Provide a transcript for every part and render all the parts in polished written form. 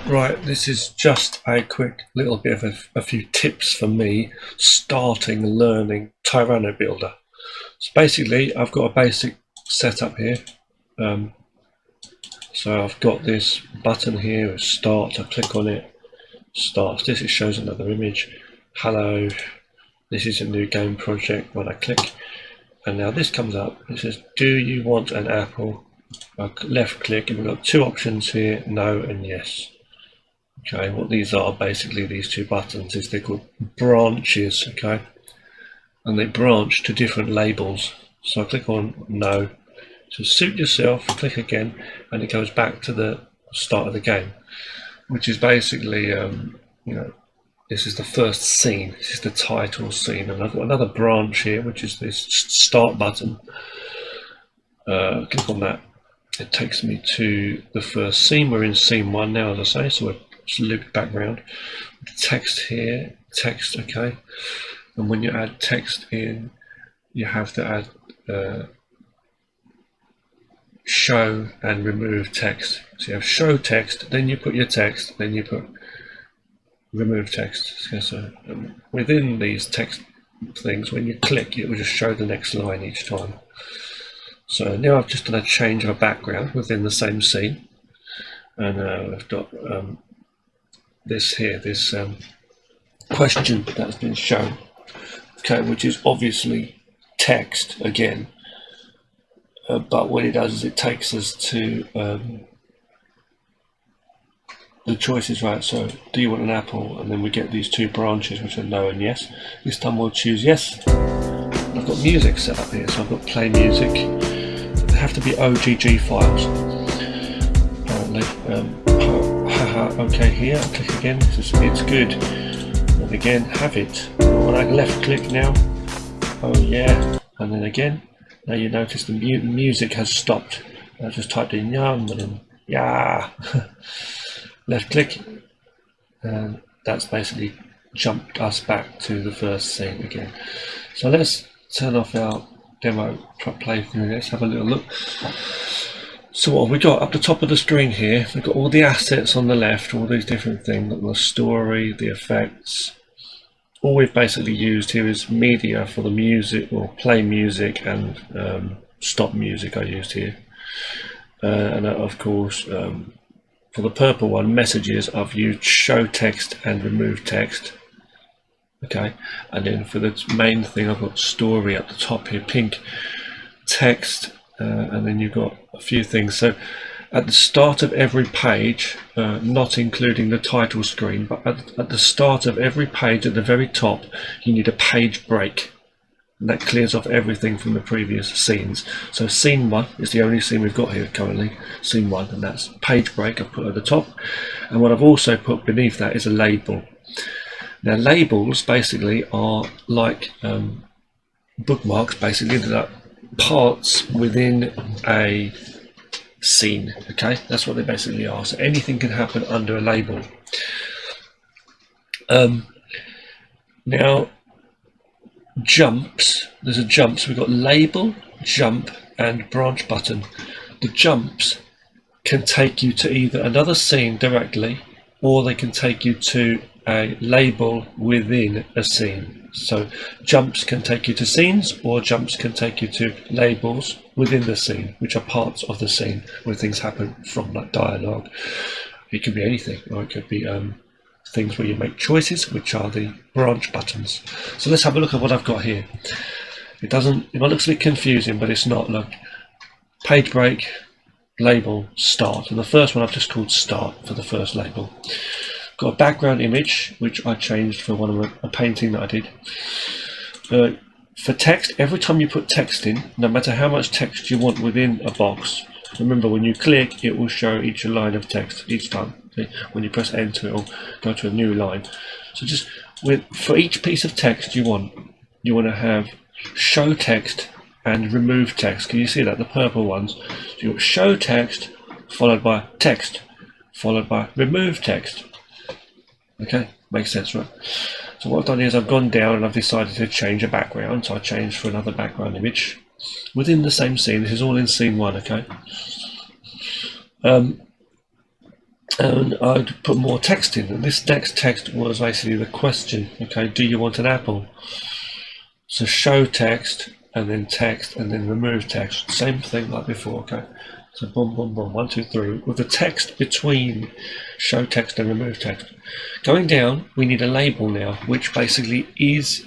Right, this is just a quick little bit of a few tips for me starting learning Tyranobuilder. So basically, I've got a basic setup here. So I've got this button here, start. I click on it, starts. This it shows another image. Hello, this is a new game project. When I click, and now this comes up. It says, "Do you want an apple?" I left click, and we've got two options here: no and yes. Okay, what these are basically, these two buttons, is they're called branches, okay, and they branch to different labels. So I click on no to suit yourself, click again, and it goes back to the start of the game, which is basically, this is the first scene, this is the title scene, and I've got another branch here, which is this start button. Click on that. It takes me to the first scene. We're in scene 1 now, as I say, so we're just loop background. Text here, text, okay. And when you add text in, you have to add show and remove text. So you have show text, then you put your text, then you put remove text. So within these text things, when you click, it will just show the next line each time. So now I've just done a change of a background within the same scene, and I've got this here, this question that's been shown, okay, which is obviously text again, but what it does is it takes us to the choices, right? So do you want an apple? And then we get these two branches which are no and yes. This time we'll choose yes. I've got music set up here, so I've got play music. They have to be OGG files apparently. Okay, here I click again, it's good, and again have it. When I left click now, oh yeah, and then again, now you notice the music has stopped. I just typed in yum and then yeah. Left click, and that's basically jumped us back to the first scene again. So let's turn off our demo playthrough. Let's have a little look. So what have we got up the top of the screen here? We've got all the assets on the left, all these different things, the story, the effects. All we've basically used here is media for the music, or play music, and stop music I used here. And of course, for the purple one, messages, I've used show text and remove text. Okay, and then for the main thing, I've got story at the top here, pink, text, and then you've got a few things. So at the start of every page, not including the title screen, but at the start of every page at the very top, you need a page break. And that clears off everything from the previous scenes. So scene 1 is the only scene we've got here currently, scene 1, and that's page break I've put at the top. And what I've also put beneath that is a label. Now labels basically are like bookmarks, basically, that are parts within a scene, okay? That's what they basically are. So anything can happen under a label. Now jumps, there's a jump, so we've got label, jump, and branch button. The jumps can take you to either another scene directly, or they can take you to a label within a scene. So jumps can take you to scenes, or jumps can take you to labels within the scene, which are parts of the scene where things happen from, like dialogue. It could be anything, or it could be things where you make choices, which are the branch buttons. So let's have a look at what I've got here. It looks a bit confusing, but it's not. Look, page break, label, start, and the first one I've just called start for the first label. Got a background image which I changed for a painting that I did. For text, every time you put text in, no matter how much text you want within a box, remember when you click, it will show each line of text each time. Okay? When you press enter, it will go to a new line. So just for each piece of text you want to have show text and remove text. Can you see that? The purple ones. So you've got show text followed by text followed by remove text. Okay, makes sense, right? So what I've done is I've gone down and I've decided to change a background. So I changed for another background image within the same scene. This is all in scene 1, okay? and I'd put more text in, and this next text was basically the question. Okay, do you want an apple? So show text and then remove text, same thing like before. Okay, so boom boom boom, 1 2 3, with the text between show text and remove text. Going down, we need a label now, which basically is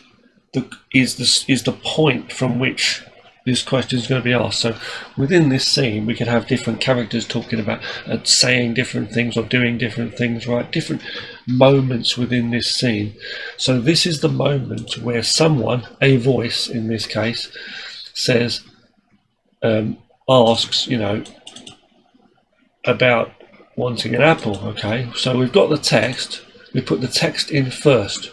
the point from which this question is going to be asked. So within this scene, we can have different characters talking about saying different things or doing different things, right? Different moments within this scene. So this is the moment where someone, a voice in this case, says, asks, you know, about wanting an apple. Okay, so we've got the text. We put the text in first.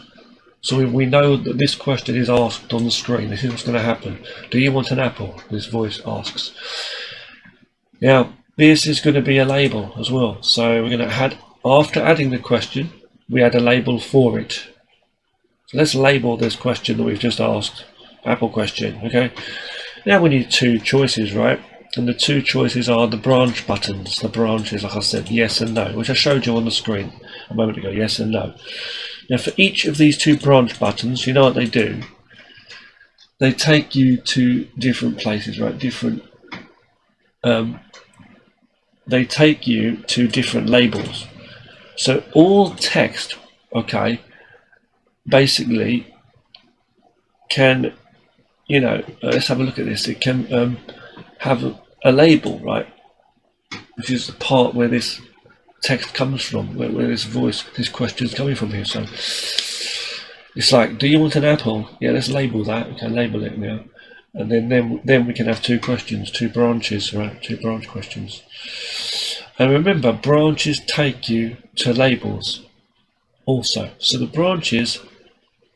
So we know that this question is asked on the screen. This is what's going to happen. Do you want an apple? This voice asks. Now, this is going to be a label as well. So we're going to add, after adding the question, we add a label for it. So let's label this question that we've just asked, apple question, okay? Now we need two choices, right? And the two choices are the branch buttons. The branches, like I said, yes and no, which I showed you on the screen a moment ago, yes and no. Now for each of these two branch buttons, you know what they do? They take you to different places, right? They take you to different labels. So all text, okay, basically can, you know, let's have a look at this. It can have a label, right? Which is the part where this text comes from, where this voice, this question is coming from here. So it's like, do you want an apple? Yeah, let's label that. We can label it now, and then we can have two questions, two branches, right? Two branch questions. And remember, branches take you to labels also. So the branches,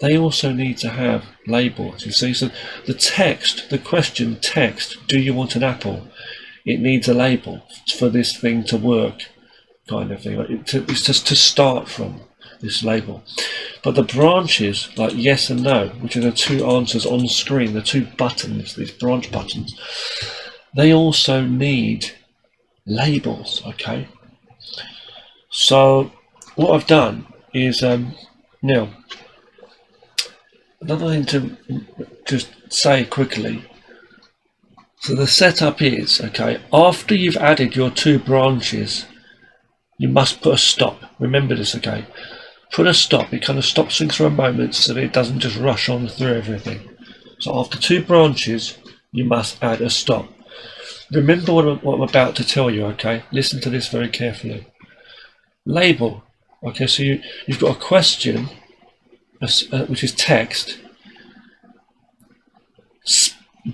they also need to have labels. You see, so the text, the question text, do you want an apple? It needs a label for this thing to work. Kind of thing. It's just to start from this label. But the branches, like yes and no, which are the two answers on screen, the two buttons, these branch buttons, they also need labels. Okay. So what I've done is now another thing to just say quickly. So the setup is, okay, after you've added your two branches, you must put a stop. Remember this, okay? Put a stop. It kind of stops things for a moment so that it doesn't just rush on through everything. So after two branches, you must add a stop. Remember what I'm about to tell you, okay? Listen to this very carefully. Label. Okay, so you've got a question, which is text,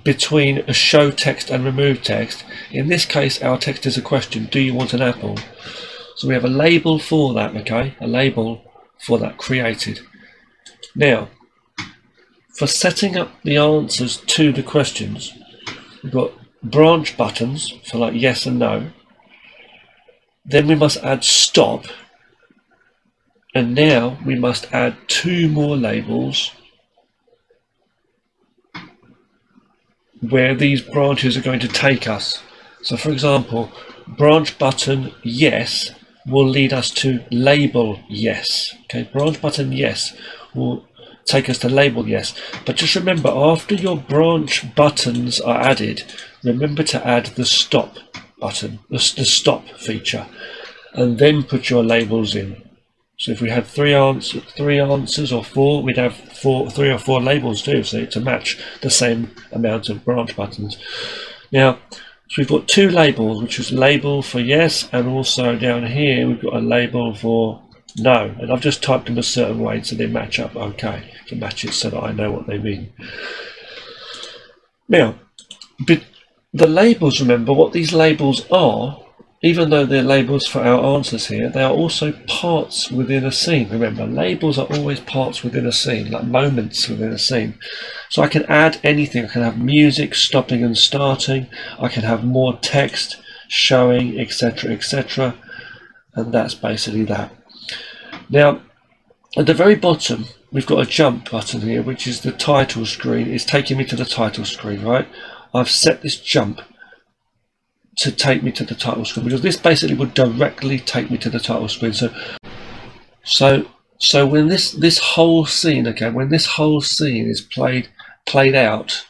between a show text and remove text. In this case, our text is a question. Do you want an apple? So we have a label for that, okay? A label for that created. Now, for setting up the answers to the questions, we've got branch buttons for like yes and no. Then we must add stop. And now we must add two more labels where these branches are going to take us. So for example, branch button yes will lead us to label yes. Okay, branch button yes will take us to label yes. But just remember, after your branch buttons are added, remember to add the stop button, the stop feature, and then put your labels in. So if we had three answers or four, we'd have three or four labels too, so to match the same amount of branch buttons. Now, so we've got two labels, which is label for yes, and also down here we've got a label for no. And I've just typed them a certain way so they match up okay, to match it so that I know what they mean. Now, the labels, remember what these labels are. Even though they're labels for our answers here, they are also parts within a scene. Remember, labels are always parts within a scene, like moments within a scene. So I can add anything. I can have music stopping and starting. I can have more text showing, etc., etc. And that's basically that. Now, at the very bottom, we've got a jump button here, which is the title screen. It's taking me to the title screen, right? I've set this jump to take me to the title screen, because this basically would directly take me to the title screen. So when this whole scene, okay, when this whole scene is played out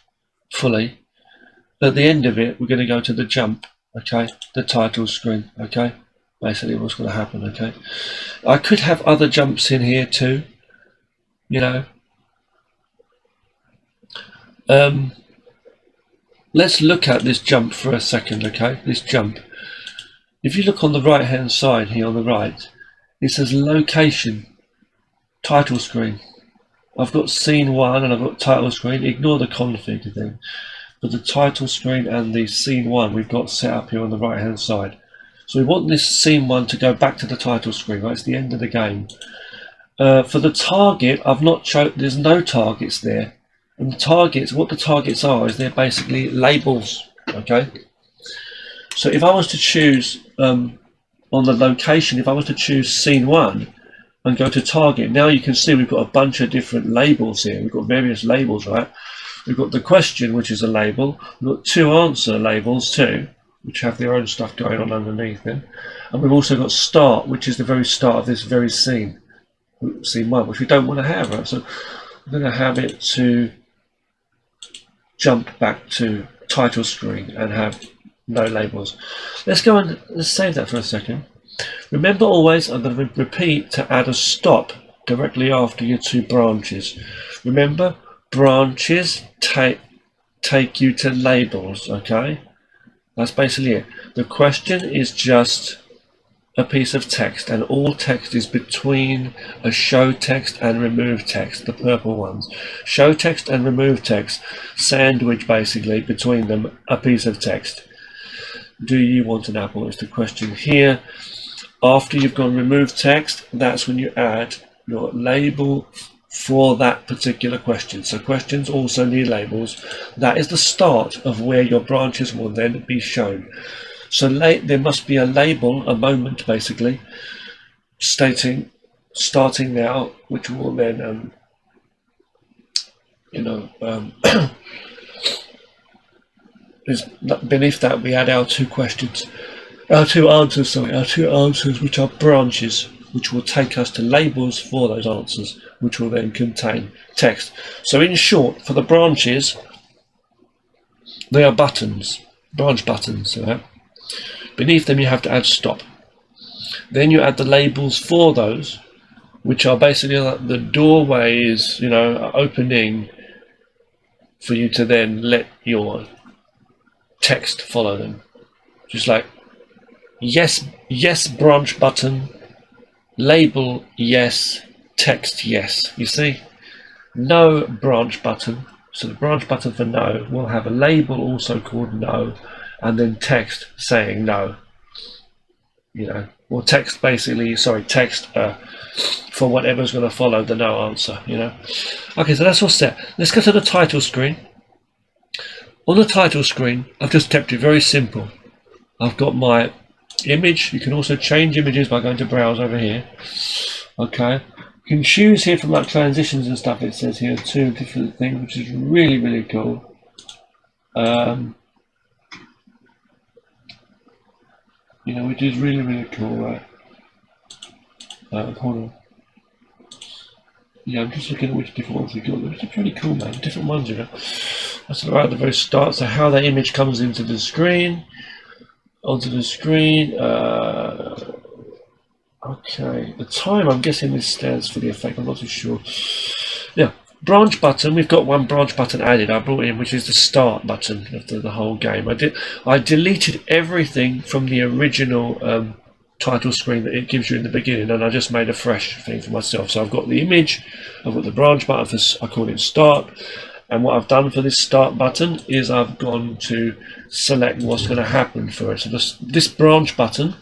fully, at the end of it, we're going to go to the jump, okay, the title screen, okay, basically what's going to happen, okay. I could have other jumps in here too, you know. Let's look at this jump for a second, okay, this jump. If you look on the right hand side here on the right, it says location, title screen. I've got scene 1 and I've got title screen. Ignore the config thing. But the title screen and the scene 1 we've got set up here on the right hand side. So we want this scene 1 to go back to the title screen, right? It's the end of the game. For the target, I've not shown, there's no targets there. And the targets, what the targets are is they're basically labels, okay? So if I was to choose on the location, if I was to choose scene 1 and go to target, now you can see we've got a bunch of different labels here. We've got various labels, right? We've got the question, which is a label. We've got 2 answer labels too, which have their own stuff going on underneath them. And we've also got start, which is the very start of this very scene, scene 1, which we don't want to have, right? So we're going to have it to jump back to title screen and have no labels. Let's go and let's save that for a second. Remember always, I'm going to repeat to add a stop directly after your 2 branches. Remember, branches take you to labels, okay? That's basically it. The question is just a piece of text, and all text is between a show text and remove text, the purple ones. Show text and remove text, sandwich basically between them a piece of text. Do you want an apple is the question here. After you've gone remove text, that's when you add your label for that particular question. So questions also need labels. That is the start of where your branches will then be shown. So there must be a label, a moment basically, stating starting now, which will then, is beneath that we add our 2 questions, our 2 answers, which are branches, which will take us to labels for those answers, which will then contain text. So in short, for the branches, they are buttons, branch buttons, right? Beneath them you have to add stop. Then you add the labels for those, which are basically like the doorways, you know, opening for you to then let your text follow them. Just like yes branch button, label yes, text yes. You see? No branch button. So the branch button for no will have a label also called no, and then text saying no. You know, or text basically, text for whatever's going to follow the no answer, you know. Okay, so that's all set. Let's go to the title screen. On the title screen, I've just kept it very simple. I've got my image. You can also change images by going to browse over here. Okay, you can choose here from like transitions and stuff. It says here 2 different things, which is really, really cool. You know, which is really, really cool, right? Hold on. Yeah, I'm just looking at which different ones we've got. Which are pretty cool, man. Different ones, you know. That's right at the very start. So how that image comes into the screen, onto the screen. Okay, the time, I'm guessing this stands for the effect. I'm not too sure. Yeah, branch button. We've got 1 branch button added. I brought in, which is the start button of the whole game. I deleted everything from the original title screen that it gives you in the beginning, and I just made a fresh thing for myself. So I've got the image, I've got the branch button for, I call it start, and what I've done for this start button is I've gone to select what's going to happen for it. So this branch button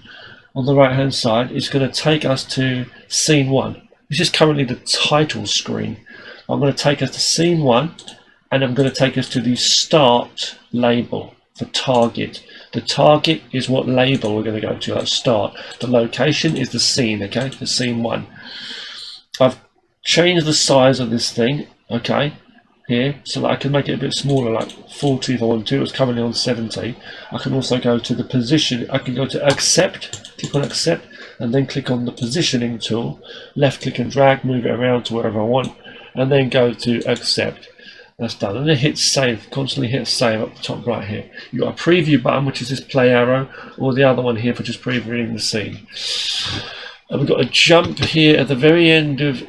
on the right hand side is going to take us to scene 1. This is currently the title screen. I'm going to take us to scene 1, and I'm going to take us to the start label for target. The target is what label we're going to go to at start. The location is the scene, okay, the scene 1. I've changed the size of this thing, okay, here so that I can make it a bit smaller, like 40 if I want to. It was currently on 70. I can also go to the position. I can go to accept, click on accept, and then click on the positioning tool, left click and drag, move it around to wherever I want, and then go to accept. That's done. And then hit save, constantly hit save up the top right here. You've got a preview button, which is this play arrow, or the other one here for just previewing the scene. And we've got a jump here at the very end of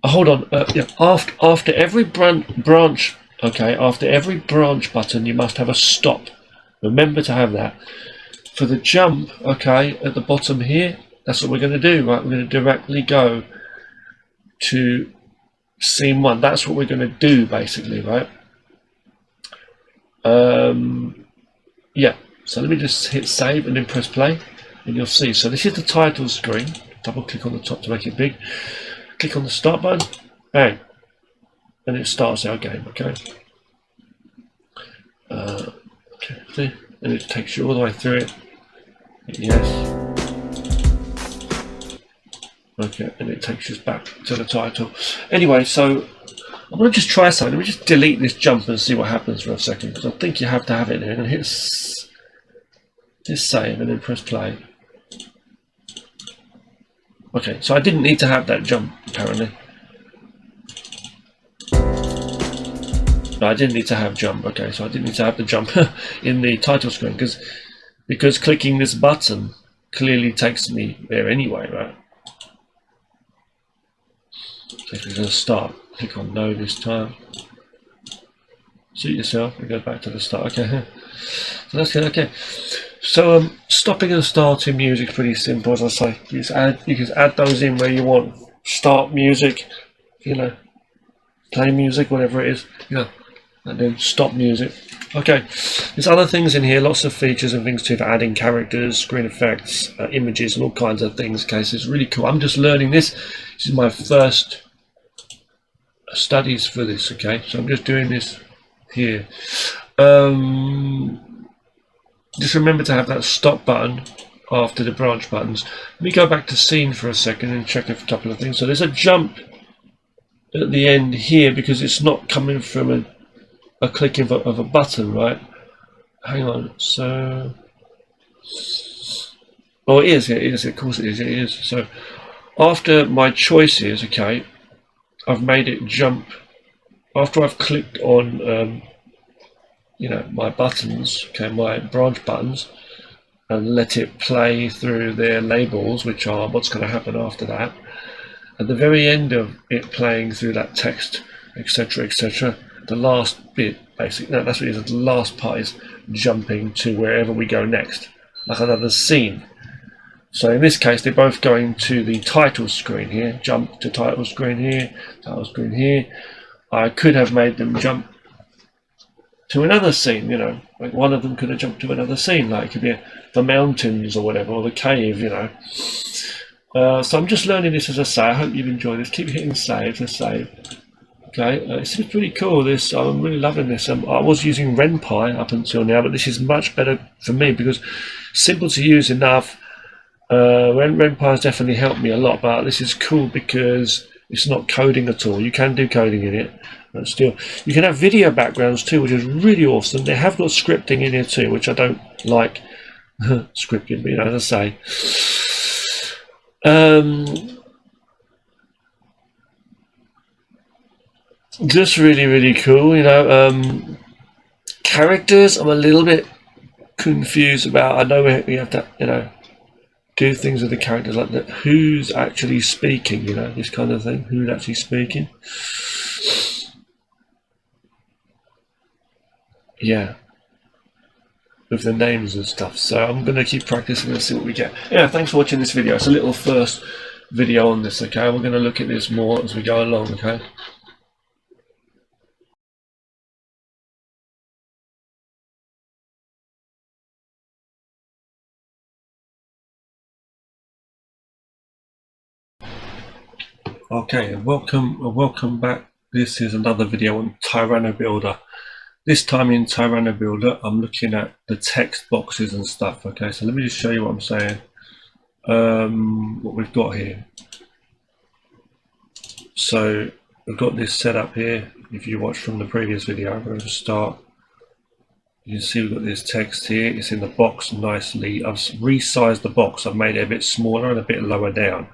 hold on, yeah, after every branch, okay, after every branch button you must have a stop. Remember to have that. For the jump, okay, at the bottom here, that's what we're going to do, right? We're going to directly go to scene 1. That's what we're going to do basically, right? Yeah, so let me just hit save and then press play, and you'll see. So this is the title screen. Double click on the top to make it big. Click on the start button, bang, and it starts our game, okay? Okay, and it takes you all the way through it. Yes. Okay, and it takes us back to the title. Anyway, so I'm going to just try something. Let me just delete this jump and see what happens for a second, because I think you have to have it there. And hit save and then press play. Okay, so I didn't need to have that jump, apparently. No, I didn't need to have jump. Okay, so I didn't need to have the jump in the title screen, because clicking this button clearly takes me there anyway, right? So if we're going to start, click on no this time. Suit yourself and go back to the start. Okay, so that's good. Okay, so stopping and starting music is pretty simple, as I say. You can add those in where you want. Start music, you know, play music, whatever it is, you know, and then stop music. Okay, there's other things in here, lots of features and things too for adding characters, screen effects, images, and all kinds of things. Okay, so it's really cool. I'm just learning this. This is my first studies for this. Okay, so I'm just doing this here. Just remember to have that stop button after the branch buttons. Let me go back to scene for a second and check a couple of things. So there's a jump at the end here because it's not coming from a click of a button, right? Hang on. So, oh, it is. It is. Of course, it is. It is. So after my choices, okay, I've made it jump. After I've clicked on you know, my buttons, okay, my branch buttons, and let it play through their labels, which are what's going to happen after that. At the very end of it playing through that text, etc., etc., the last bit, basically, no, that's what it is. The last part is jumping to wherever we go next, like another scene. So in this case, they're both going to the title screen here. Jump to title screen here, title screen here. I could have made them jump to another scene, you know, like one of them could have jumped to another scene, like it could be the mountains or whatever, or the cave, you know. So I'm just learning this, as I say. I hope you've enjoyed this. Keep hitting save to save. Okay, it seems pretty cool. This, I'm really loving this. I was using RenPy up until now, but this is much better for me because simple to use enough. RenPy has definitely helped me a lot, but this is cool because it's not coding at all. You can do coding in it, but still, you can have video backgrounds too, which is really awesome. They have got scripting in here too, which I don't like scripting, but you know, as I say. Just really cool, you know. Characters, I'm a little bit confused about. I know we have to, you know, do things with the characters like that. Who's actually speaking, you know, this kind of thing. Who's actually speaking? Yeah, with the names and stuff. So I'm going to keep practicing and see what we get. Yeah, thanks for watching this video. It's a little first video on this, okay? We're going to look at this more as we go along, okay? Okay, and welcome back. This is another video on Tyranobuilder. This time in Tyranobuilder, I'm looking at the text boxes and stuff. Okay, so let me just show you what I'm saying. What we've got here. So I've got this set up here. If you watch from the previous video, I'm going to start. You can see we've got this text here. It's in the box nicely. I've resized the box. I've made it a bit smaller and a bit lower down.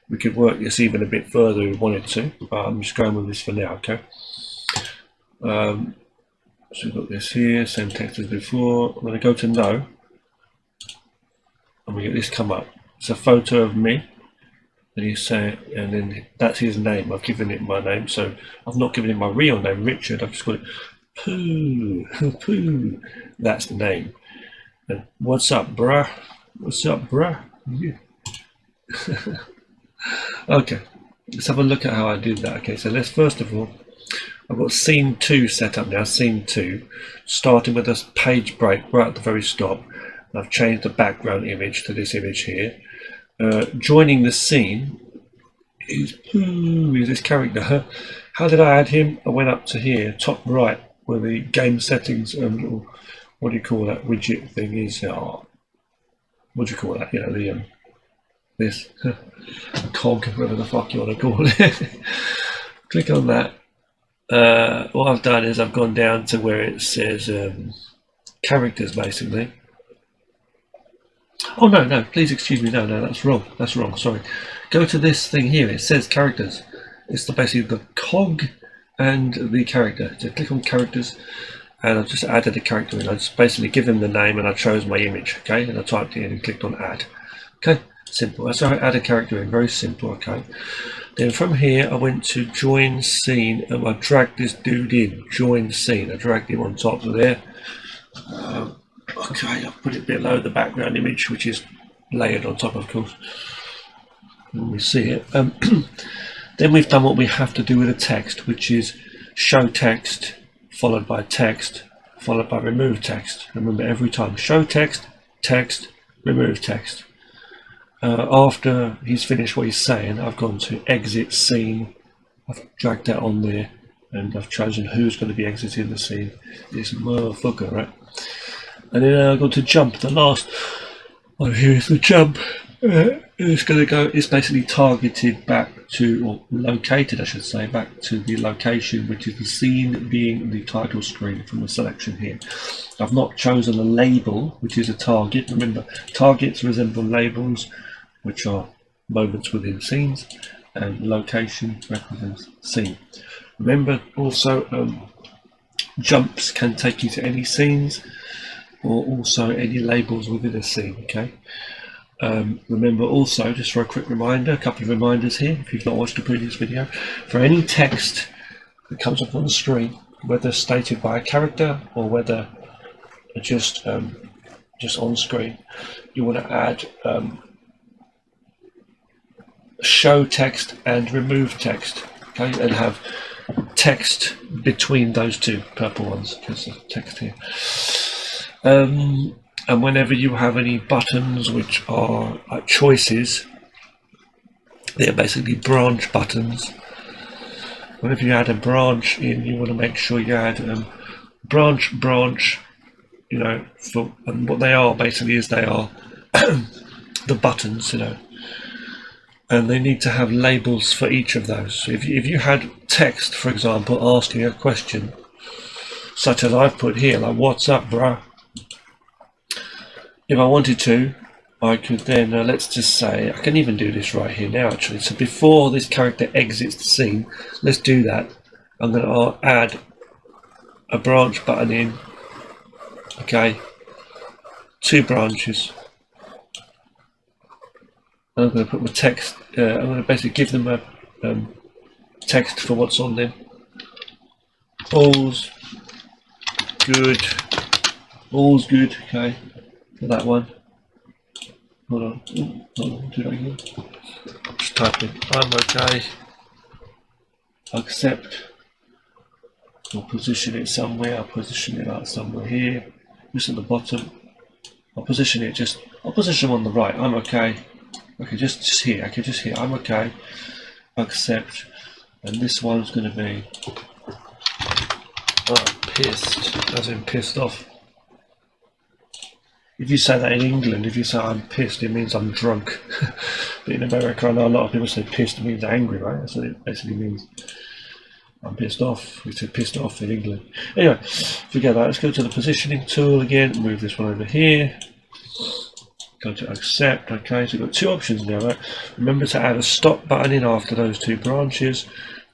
We could work this even a bit further if we wanted to, but I'm just going with this for now, okay? So we've got this here, same text as before. I'm going to go to no, and we get this come up. It's a photo of me, and he's saying, and then that's his name. I've given it my name, so I've not given it my real name, Richard. I've just got it Pooh, Pooh. That's the name. And what's up, bruh? What's up, bruh? Yeah. Okay, let's have a look at how I did that. Okay, so let's first of all, I've got scene 2 set up now, scene 2, starting with a page break right at the very stop. I've changed the background image to this image here. Joining the scene is Pooh, is this character. How did I add him? I went up to here, top right, where the game settings, little, what do you call that widget thing is? What do you call that? You know, the this cog, whatever the fuck you want to call it. Click on that. What I've done is I've gone down to where it says characters, basically. Oh no, please excuse me. No, that's wrong. That's wrong. Sorry. Go to this thing here. It says characters. It's basically the cog and the character. So click on characters, and I've just added a character in. I just basically give them the name, and I chose my image. Okay, and I typed it in and clicked on add. Okay, simple. That's how I add a character in. Very simple. Okay. Then from here, I went to join scene, and I dragged this dude in. Join scene. I dragged him on top of there. Okay, I've put it below the background image, which is layered on top, of course. Let me see it. Then we've done what we have to do with the text, which is show text, followed by text, followed by remove text. Remember, every time, show text, text, remove text. After he's finished what he's saying, I've gone to exit scene. I've dragged that on there, and I've chosen who's going to be exiting the scene. This motherfucker, right? And then I've got to jump. The last one here is the jump. It's going to go. It's basically targeted back to, or located, I should say, back to the location, which is the scene being the title screen from the selection here. I've not chosen a label, which is a target. Remember, targets resemble labels, which are moments within scenes, and location represents scene. Remember also, jumps can take you to any scenes, or also any labels within a scene. Okay. Remember also, just for a quick reminder, a couple of reminders here, if you've not watched the previous video, for any text that comes up on the screen, whether stated by a character or whether just on screen, you want to add show text and remove text, okay, and have text between those two purple ones, because the text here. And whenever you have any buttons which are choices, they're basically branch buttons. Whenever you add a branch in, you want to make sure you add branch, you know, and what they are basically is they are the buttons, you know, and they need to have labels for each of those. So if you had text, for example, asking a question, such as I've put here, like "What's up, bruh?" If I wanted to, I could then, let's just say, I can even do this right here now actually. So before this character exits the scene, let's do that. I'm going to add a branch button in, okay, 2 branches. And I'm going to put my text, I'm going to basically give them a text for what's on them. All's good, okay. For that one. Hold on, do that again. Just type in I'm okay. Accept. I'll position it somewhere. I'll position it out somewhere here. Just at the bottom. I'll position them on the right. I'm okay. Okay, just here. Okay, just here. I'm okay. Accept. And this one's going to be pissed. As in pissed off. If you say that in England, if you say I'm pissed, it means I'm drunk. But in America, I know a lot of people say pissed, it means angry, right? That's what it basically means. I'm pissed off. We said pissed off in England. Anyway, forget that. Let's go to the positioning tool again. Move this one over here. Go to accept. Okay, so we've got two options now, right? Remember to add a stop button in after those two branches,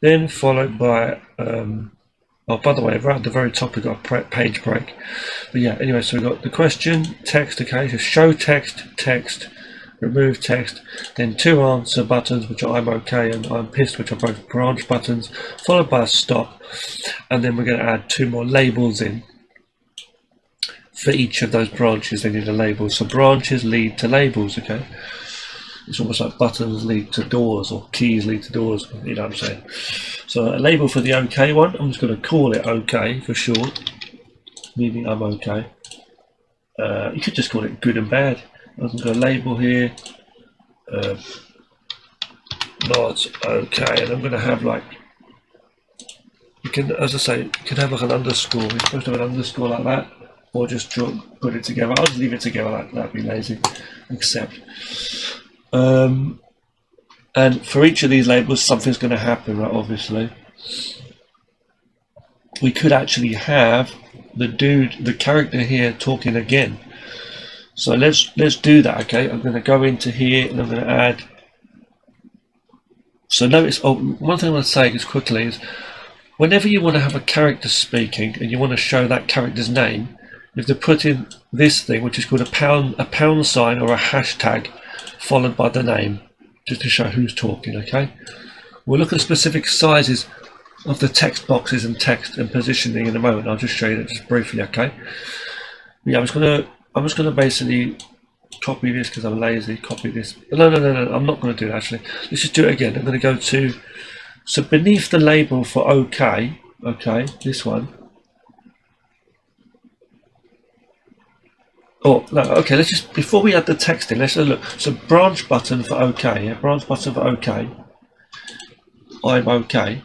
then followed by oh, by the way, right at the very top we've got a page break. But yeah, anyway, so we've got the question, text, okay, so show text, text, remove text, then two answer buttons, which are I'm okay and I'm pissed, which are both branch buttons, followed by a stop, and then we're going to add two more labels in. For each of those branches, they need a label. So branches lead to labels, okay? It's almost like buttons lead to doors or keys lead to doors, you know what I'm saying? So a label for the OK one, I'm just going to call it OK for short, meaning I'm OK. You could just call it good and bad. I'm going to label here, not OK, and I'm going to have like, you can, as I say, you can have like an underscore. You're supposed to have an underscore like that, or just put it together. I'll just leave it together, that'd be lazy. Accept. And for each of these labels, something's going to happen, right? Obviously, we could actually have the character here talking again. So let's do that. Okay, I'm going to go into here and I'm going to add. So notice, oh, one thing I want to say just quickly is, whenever you want to have a character speaking and you want to show that character's name, you have to put in this thing, which is called a pound sign or a hashtag, followed by the name, just to show who's talking. Okay, we'll look at specific sizes of the text boxes and text and positioning in a moment. I'll just show you that just briefly. Okay, yeah, I'm just gonna basically copy this because I'm lazy. Copy this. No, I'm not going to do it actually. Let's just do it again. I'm going to go to, so beneath the label for OK, this one. Oh, no, okay, let's just, before we add the text in, let's have a look. So branch button for OK, yeah, branch button for OK, I'm OK,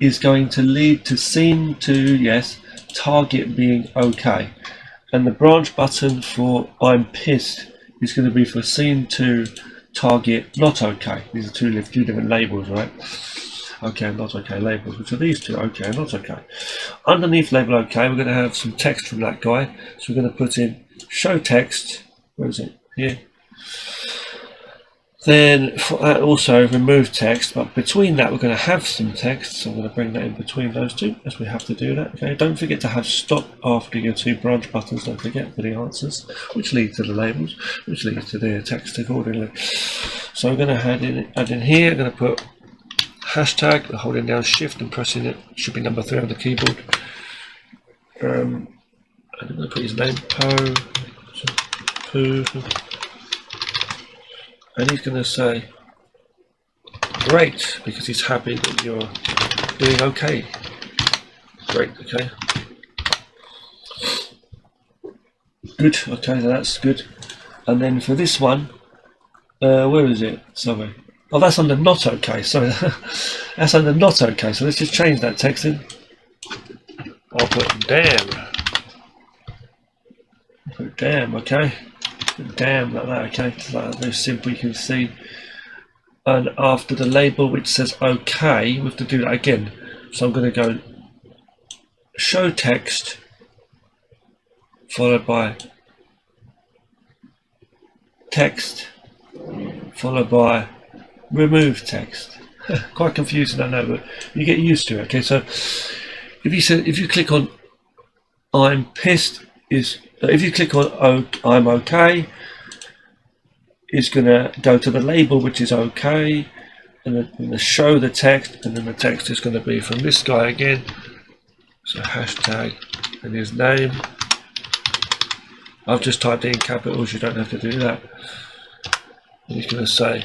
is going to lead to scene 2, yes, target being OK. And the branch button for I'm pissed is going to be for scene 2, target not OK. These are two different labels, right? OK and not OK labels, which are these two, OK and not OK. Underneath label OK, we're going to have some text from that guy. So we're going to put in show text, where is it? Here. Then also remove text, but between that we're going to have some text, so I'm going to bring that in between those two, as we have to do that. Okay, don't forget to have stop after your two branch buttons, don't forget, for the answers, which lead to the labels, which leads to their text accordingly. So I'm going to add in here, I'm going to put hashtag, holding down shift and pressing it, should be number 3 on the keyboard. I'm going to put his name, Poo, and he's going to say great, because he's happy that you're doing okay. Great, okay. Good, okay, so that's good. And then for this one, where is it? Sorry. Oh, that's under not okay, sorry. That's under not okay, so let's just change that text in. I'll put damn. Put damn, okay. Damn, like that, okay. It's like very simple, you can see. And after the label which says OK, we have to do that again. So I'm going to go show text, followed by text, followed by remove text. Quite confusing, I know, but you get used to it. Okay, so if you click on I'm pissed, if you click on I'm okay, it's going to go to the label which is okay, and then show the text, and then the text is going to be from this guy again. So hashtag and his name. I've just typed in capitals, you don't have to do that. And he's going to say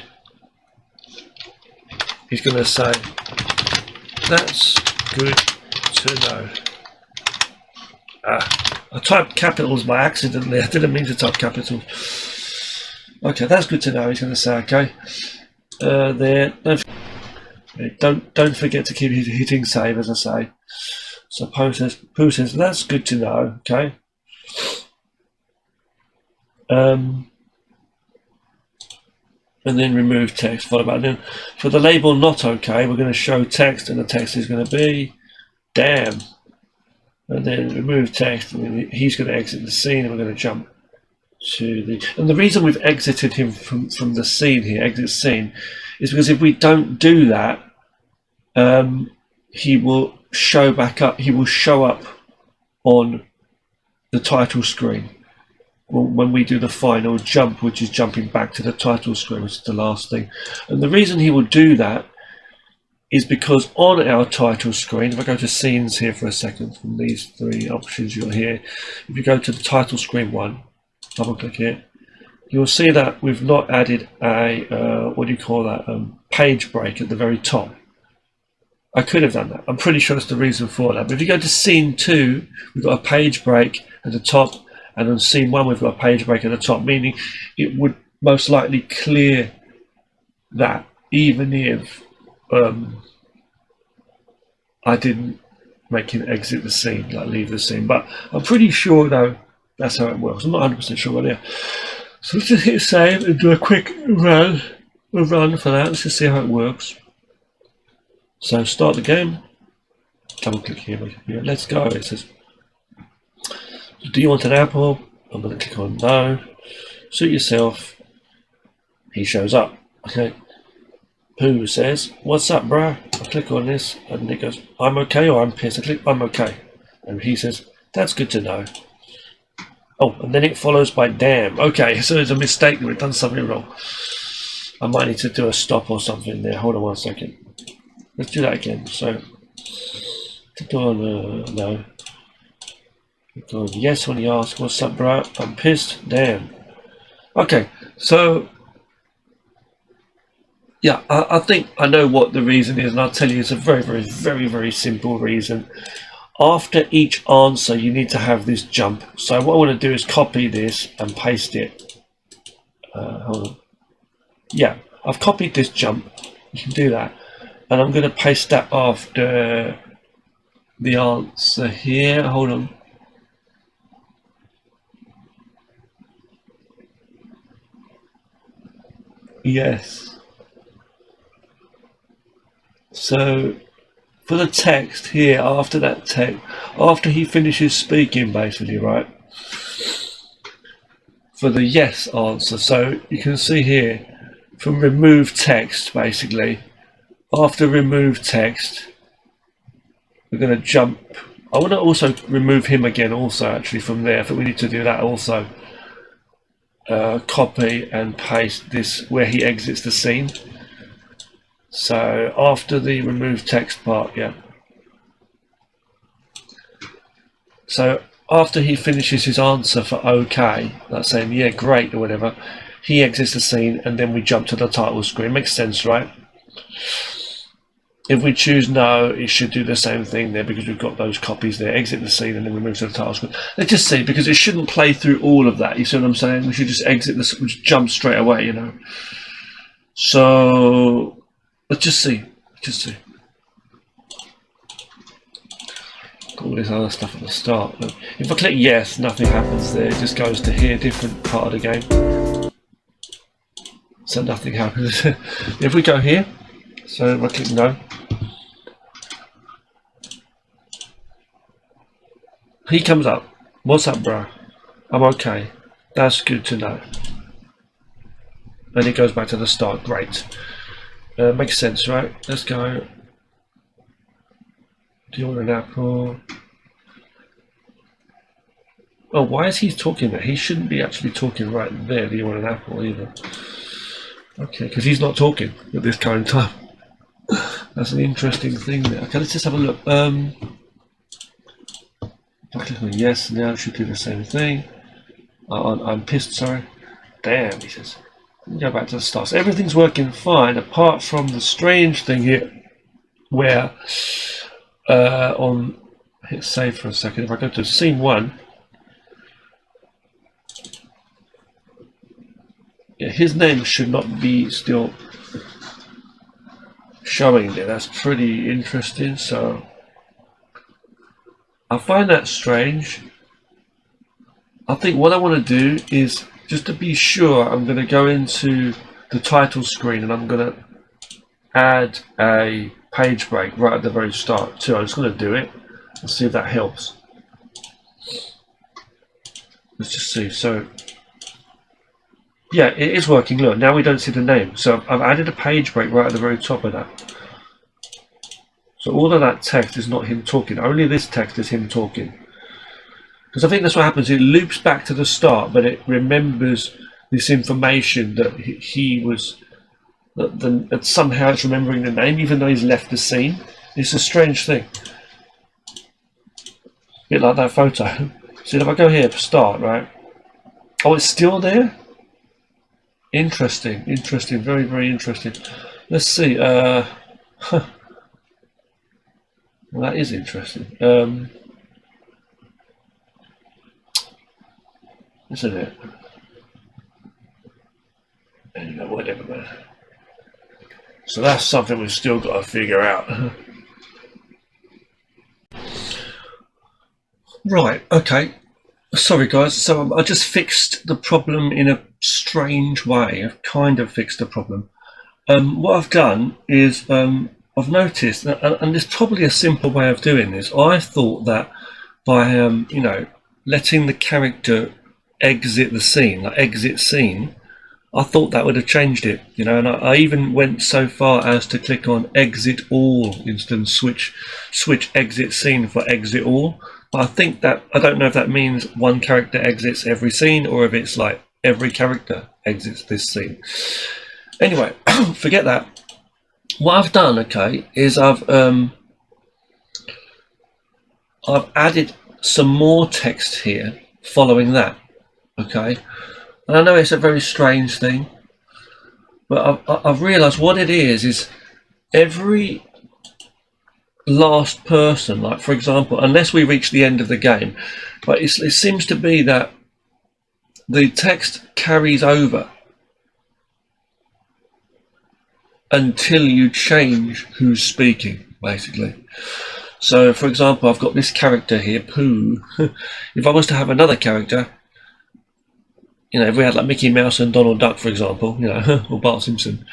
that's good to know. I typed capitals by accident there. I didn't mean to type capitals. Okay, that's good to know. He's going to say okay. There. Don't forget to keep hitting save, as I say. So Pooh says that's good to know. Okay. And then remove text. Followed by then for the label not okay, we're going to show text, and the text is going to be damn, and then remove text, and he's going to exit the scene, and we're going to jump to the. And the reason we've exited him from the scene here, exit scene, is because if we don't do that, he will show back up. He will show up on the title screen when we do the final jump, which is jumping back to the title screen, which is the last thing. And the reason he will do that is because on our title screen, if I go to scenes here for a second, from these three options you'll hear, if you go to the title screen one, double click here, you'll see that we've not added a, what do you call that, page break at the very top. I could have done that. I'm pretty sure that's the reason for that. But if you go to scene 2, we've got a page break at the top, and on scene 1 we've got a page break at the top, meaning it would most likely clear that, even if I didn't make him exit the scene, like leave the scene. But I'm pretty sure though that's how it works. I'm not 100% sure what it is. So let's just hit save and do a quick run for that. Let's just see how it works. So start the game, double click here, let's go. It says, do you want an apple? I'm going to click on no. Suit yourself. He shows up. Okay. Pooh says, what's up, bruh? I click on this and it goes, I'm okay, or I'm pissed. I click, I'm okay. And he says, that's good to know. Oh, and then it follows by damn. Okay, so there's a mistake. We've done something wrong. I might need to do a stop or something there. Hold on 1 second. Let's do that again. So, click on no. Click on yes when he asks, what's up, bro? I'm pissed. Damn. Okay, so yeah, I think I know what the reason is, and I'll tell you it's a very simple reason. After each answer, you need to have this jump. So what I want to do is copy this and paste it. Hold on. Yeah, I've copied this jump. You can do that. And I'm going to paste that after the answer here. Hold on. Yes. So for the text here, after that text, after he finishes speaking, basically, right? For the yes answer, so you can see here from remove text, basically. After remove text, we're going to jump. I want to also remove him again also, actually, from there. I think we need to do that also. Copy and paste this where he exits the scene. So after the remove text part, yeah. So after he finishes his answer for okay, like saying, yeah, great, or whatever, he exits the scene and then we jump to the title screen. Makes sense, right? If we choose no, it should do the same thing there because we've got those copies there. Exit the scene and then we move to the title screen. Let's just see, because it shouldn't play through all of that. You see what I'm saying? We should just exit this, we just jump straight away, you know. So let's just see. Just see. Got all this other stuff at the start. Look, if I click yes, nothing happens there. It just goes to here, different part of the game. So nothing happens. If we go here, so if I click no, he comes up. What's up, bro? I'm okay. That's good to know. And it goes back to the start. Great. Makes sense, right? Let's go. Do you want an apple? Oh, why is he talking there? He shouldn't be actually talking right there. Do you want an apple either? Okay, because he's not talking at this current time. That's an interesting thing there. Okay, let's just have a look. I click on yes, now it should do the same thing. I'm pissed, sorry. Damn, he says. Go back to the start. So everything's working fine apart from the strange thing here where hit save for a second. If I go to scene 1, yeah, his name should not be still showing there. That's pretty interesting. So I find that strange. I think what I want to do is, just to be sure, I'm going to go into the title screen and I'm going to add a page break right at the very start too. I'm just going to do it. Let's see if that helps. Let's just see. So yeah, it is working. Look, now we don't see the name. So I've added a page break right at the very top of that. So all of that text is not him talking. Only this text is him talking. Because I think that's what happens. It loops back to the start, but it remembers this information that he was. That somehow it's remembering the name, even though he's left the scene. It's a strange thing. A bit like that photo. See, if I go here, start, right? Oh, it's still there? Interesting, interesting, very, very interesting. Let's see. Well, that is interesting. Isn't it? Anyway, whatever, man. So that's something we've still got to figure out. Right, okay. Sorry guys, so I just fixed the problem in a strange way. I've kind of fixed the problem. What I've done is I've noticed, and there's probably a simple way of doing this. I thought that by you know, letting the character exit the scene, like exit scene, I thought that would have changed it, you know, and I even went so far as to click on exit all instead of switch exit scene for exit all. But I think that, I don't know if that means one character exits every scene or if it's like every character exits this scene. Anyway, forget that. What I've done, okay, is I've added some more text here following that, okay. And I know it's a very strange thing, but I've realised what it is every last person, like for example, unless we reach the end of the game, but it seems to be that the text carries over until you change who's speaking, basically. So for example, I've got this character here, Pooh. If I was to have another character, you know, if we had like Mickey Mouse and Donald Duck, for example, you know, or Bart Simpson,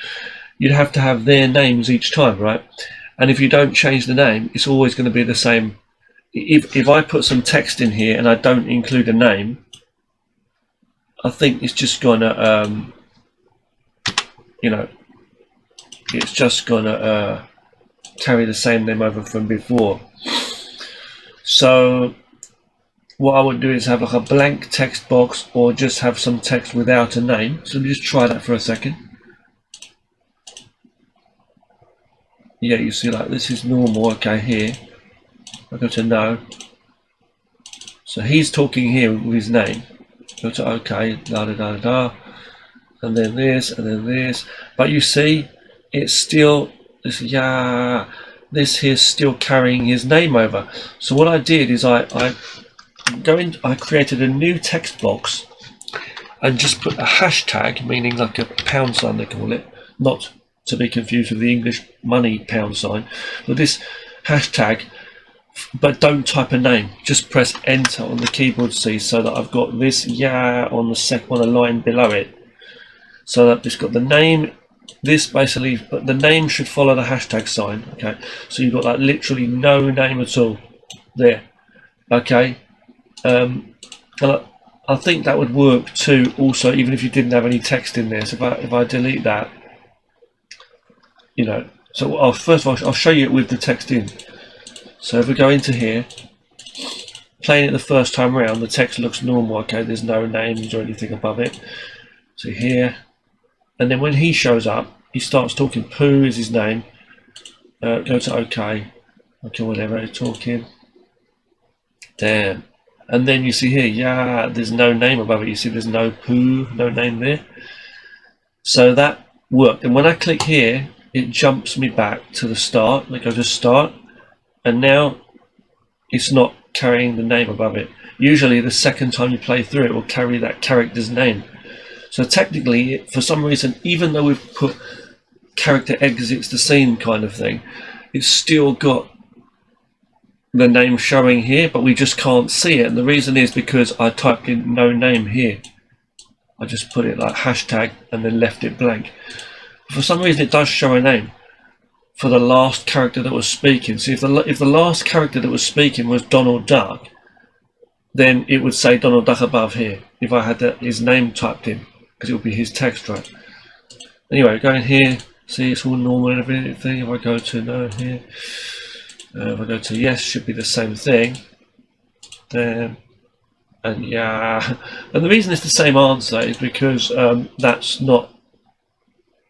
you'd have to have their names each time, right? And if you don't change the name, it's always going to be the same. If I put some text in here and I don't include a name, I think it's just going to, you know, it's just going to carry the same name over from before. So what I would do is have like a blank text box or just have some text without a name. So let me just try that for a second. Yeah, you see, like this is normal. Okay, here I go to no. So he's talking here with his name. Go to okay, da da da da, and then this, and then this. But you see, it's still this. Yeah, this here's still carrying his name over. So what I did is I created a new text box and just put a hashtag, meaning like a pound sign they call it, not to be confused with the English money pound sign, but this hashtag, but don't type a name, just press enter on the keyboard C, so that I've got this yeah on the line below it, so that it's got the name, this basically, but the name should follow the hashtag sign, okay, so you've got like literally no name at all there, okay. And I think that would work too also, even if you didn't have any text in there. So if I delete that, you know, so first of all I'll show you it with the text in. So if we go into here, playing it the first time around, the text looks normal, okay, there's no names or anything above it. So here, and then when he shows up, he starts talking. Pooh is his name. Go to okay, whatever, he's talking. Damn. And then you see here, yeah, there's no name above it. You see there's no Pooh, no name there. So that worked. And when I click here, it jumps me back to the start. Like I just start. And now it's not carrying the name above it. Usually the second time you play through it will carry that character's name. So technically, for some reason, even though we've put character exits the scene kind of thing, it's still got the name showing here, but we just can't see it. And the reason is because I typed in no name here. I just put it like hashtag and then left it blank. For some reason it does show a name. for the last character that was speaking. So if the last character that was speaking was Donald Duck, then it would say Donald Duck above here if I had his name typed in, because it would be his text, right? Anyway, going here, see it's all normal and everything. If I go to no here, if I go to yes, should be the same thing. Then and yeah, and the reason it's the same answer is because that's not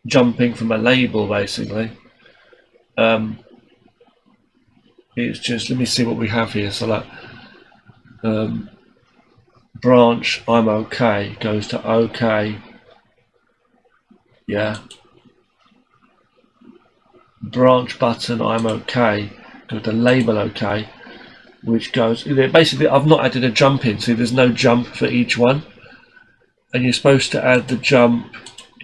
jumping from a label, basically. It's just, let me see what we have here. So like branch I'm okay goes to okay, yeah. Branch button I'm okay go to label okay, which goes basically, I've not added a jump in, so there's no jump for each one, and you're supposed to add the jump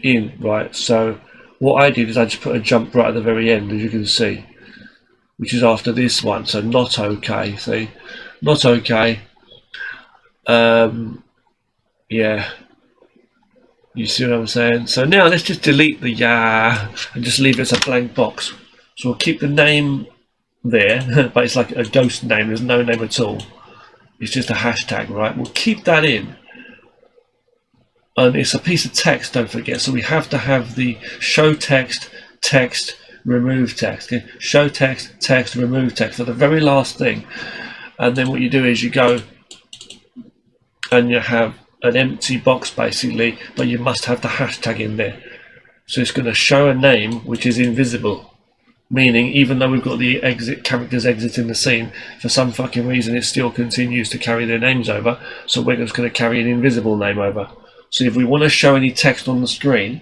in, right? So what I did is I just put a jump right at the very end, as you can see, which is after this one. So not okay, see, not okay. Yeah, you see what I'm saying? So now let's just delete the yeah and just leave it as a blank box. So we'll keep the name there, but it's like a ghost name, there's no name at all, it's just a hashtag, right? We'll keep that in, and it's a piece of text, don't forget, so we have to have the show text, text, remove text, okay? Show text, text, remove text for the very last thing. And then what you do is you go and you have an empty box basically, but you must have the hashtag in there. So it's going to show a name which is invisible, meaning even though we've got the characters exiting the scene, for some fucking reason it still continues to carry their names over, so we're just going to carry an invisible name over. So if we want to show any text on the screen,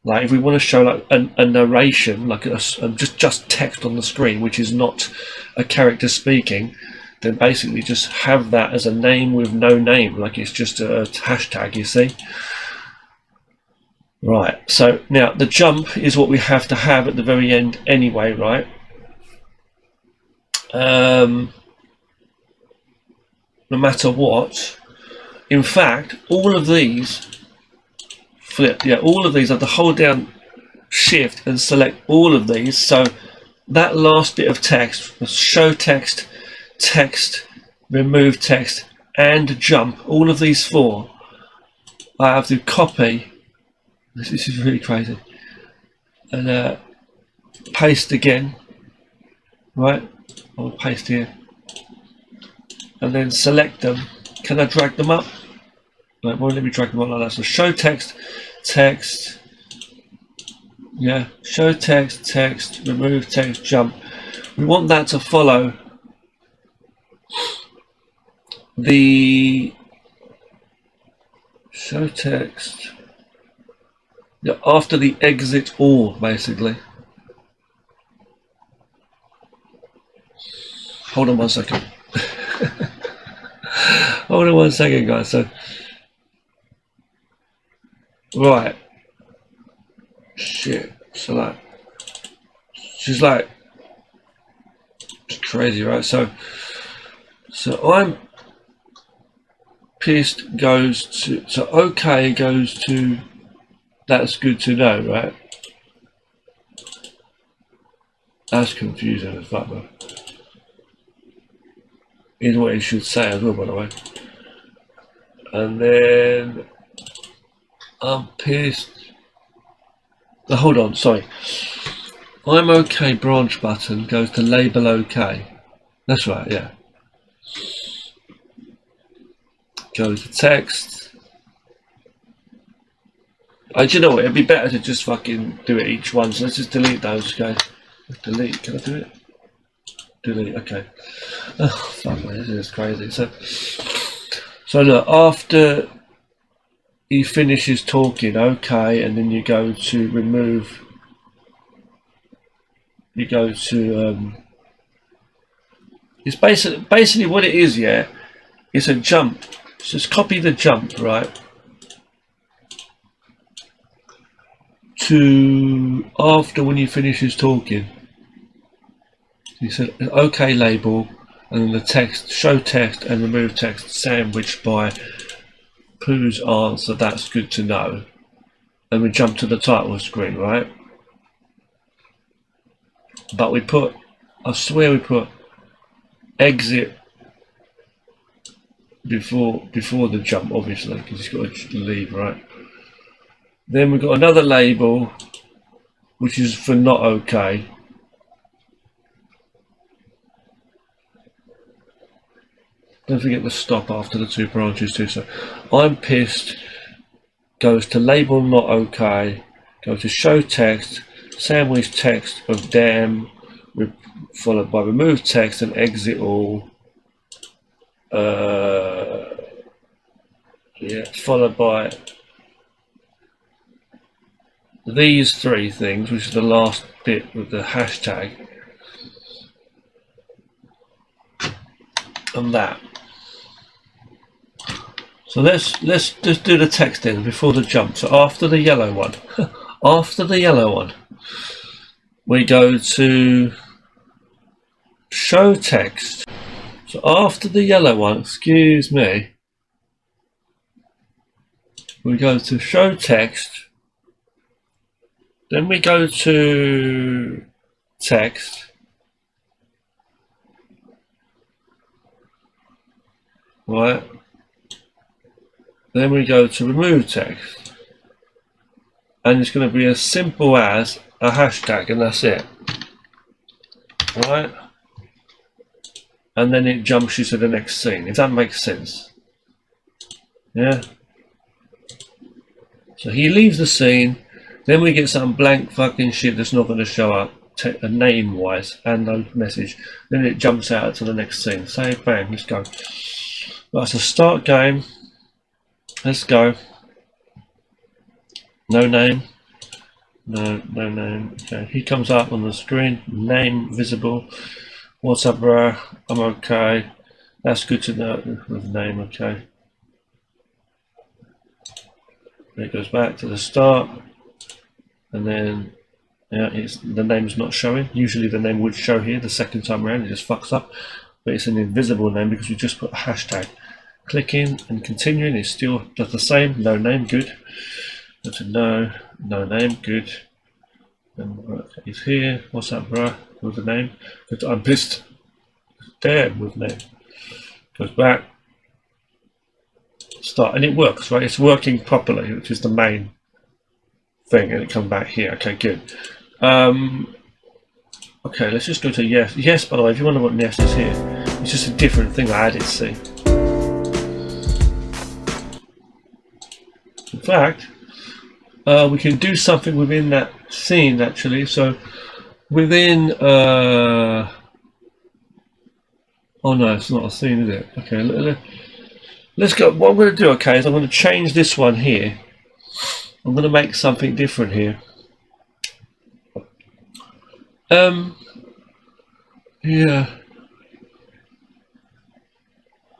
like if we want to show like a narration, like just text on the screen which is not a character speaking, then basically just have that as a name with no name, like it's just a hashtag, you see. Right, so now the jump is what we have to have at the very end anyway, right? No matter what. In fact, all of these all of these have to hold down shift and select all of these. So that last bit of text, show text, text, remove text, and jump, all of these four, I have to copy. This is really crazy. And paste again, right? I'll paste here. And then select them. Can I drag them up? No, it won't let me drag them up like that. So show text, text, yeah, show text, text, remove text, jump. We want that to follow the show text, yeah, after the exit all, basically. Hold on one second. Hold on one second, guys. So, right, shit. So like, she's like, it's crazy, right? So I'm pissed goes to, so okay goes to, that's good to know, right? That's confusing as fuck, though. Is what it should say as well, by the way. And then I'm pissed. Oh, hold on, sorry. I'm okay branch button goes to label okay. That's right, yeah. Goes to text. Do you know what? It'd be better to just fucking do it each one. So let's just delete those, okay? Delete. Can I do it? Delete. Okay. Oh, fuck, man, this is crazy. So look, after he finishes talking, okay, and then you go to remove. You go to. It's basically what it is. Yeah, it's a jump. So just copy the jump, right? To after when he finishes talking. He said OK label, and then the text, show text and remove text sandwiched by Pooh's answer, that's good to know. And we jump to the title screen, right? but we put, I swear we put exit before the jump, obviously, because he's got to leave, right? Then we've got another label which is for not okay. Don't forget the stop after the 2 branches too. So I'm pissed goes to label not okay, go to show text, sandwich text of damn, followed by remove text and exit all. Yeah, followed by these 3 things, which is the last bit with the hashtag, and that. So let's just do the text then before the jump. So after the yellow one, after the yellow one, we go to show text. So after the yellow one, excuse me, we go to show text. Then we go to text. Right. Then we go to remove text. And it's going to be as simple as a hashtag, and that's it. Right. And then it jumps you to the next scene, if that makes sense. Yeah. So he leaves the scene. Then we get some blank fucking shit that's not going to show up name wise and no message. Then it jumps out to the next scene. Save, bang, let's go. Right, so start game. Let's go. No name. No name. Okay, he comes up on the screen. Name visible. What's up, bro? I'm okay. That's good to know with name, okay. Then it goes back to the start. And then the name's not showing. Usually the name would show here. The second time around it just fucks up, but it's an invisible name because we just put a hashtag. Clicking and continuing is still just the same. No name, good. Go to no name, good. And he's here. What's up, bro? With the name. Go to I'm pissed. Damn, with name. Goes back. Start, and it works, right? It's working properly, which is the main thing, and it come back here. Okay, good. Okay, let's just go to yes. Yes, by the way, if you wonder what yes is here, it's just a different thing I added. See, in fact, we can do something within that scene actually. So within oh no, it's not a scene, is it? Okay, let's go. What I'm going to do, okay, is I'm going to change this one here. I'm going to make something different here. Yeah.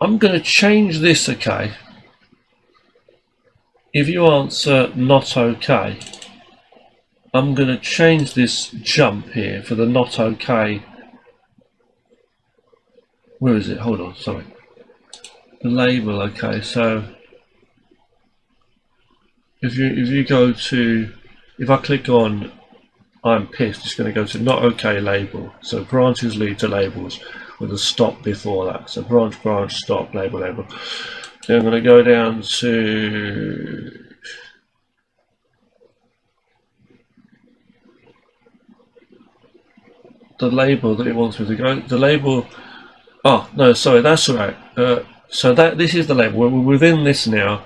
I'm going to change this, okay. If you answer not okay, I'm going to change this jump here for the not okay. Where is it? Hold on, sorry. The label, okay, so if you go to, if I click on I'm pissed, it's going to go to not okay label. So branches lead to labels with a stop before that. So branch, stop, label. Then I'm going to go down to the label that it wants me to go. The label, oh no, sorry, that's all right. So this is the label. We're within this now.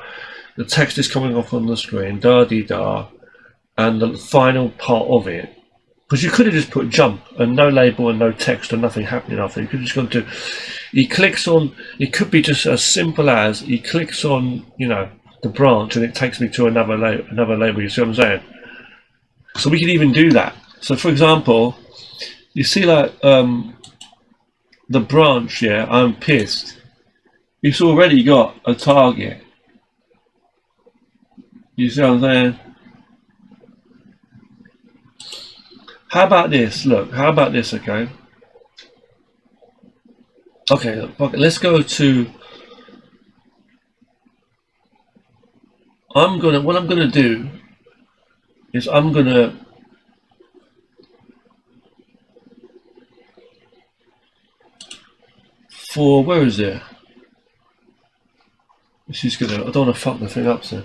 The text is coming off on the screen, da-dee-da, and the final part of it. Because you could have just put jump and no label and no text and nothing happening after. You could have just gone to, he clicks on, it could be just as simple as he clicks on, you know, the branch and it takes me to another label. You see what I'm saying? So we could even do that. So for example, you see like the branch, yeah, I'm pissed. It's already got a target. You see what I'm saying? How about this? Look, how about this, okay? Okay, look, let's go to, what I'm gonna do is I'm gonna for, where is it? This is gonna, I don't want to fuck the thing up, so.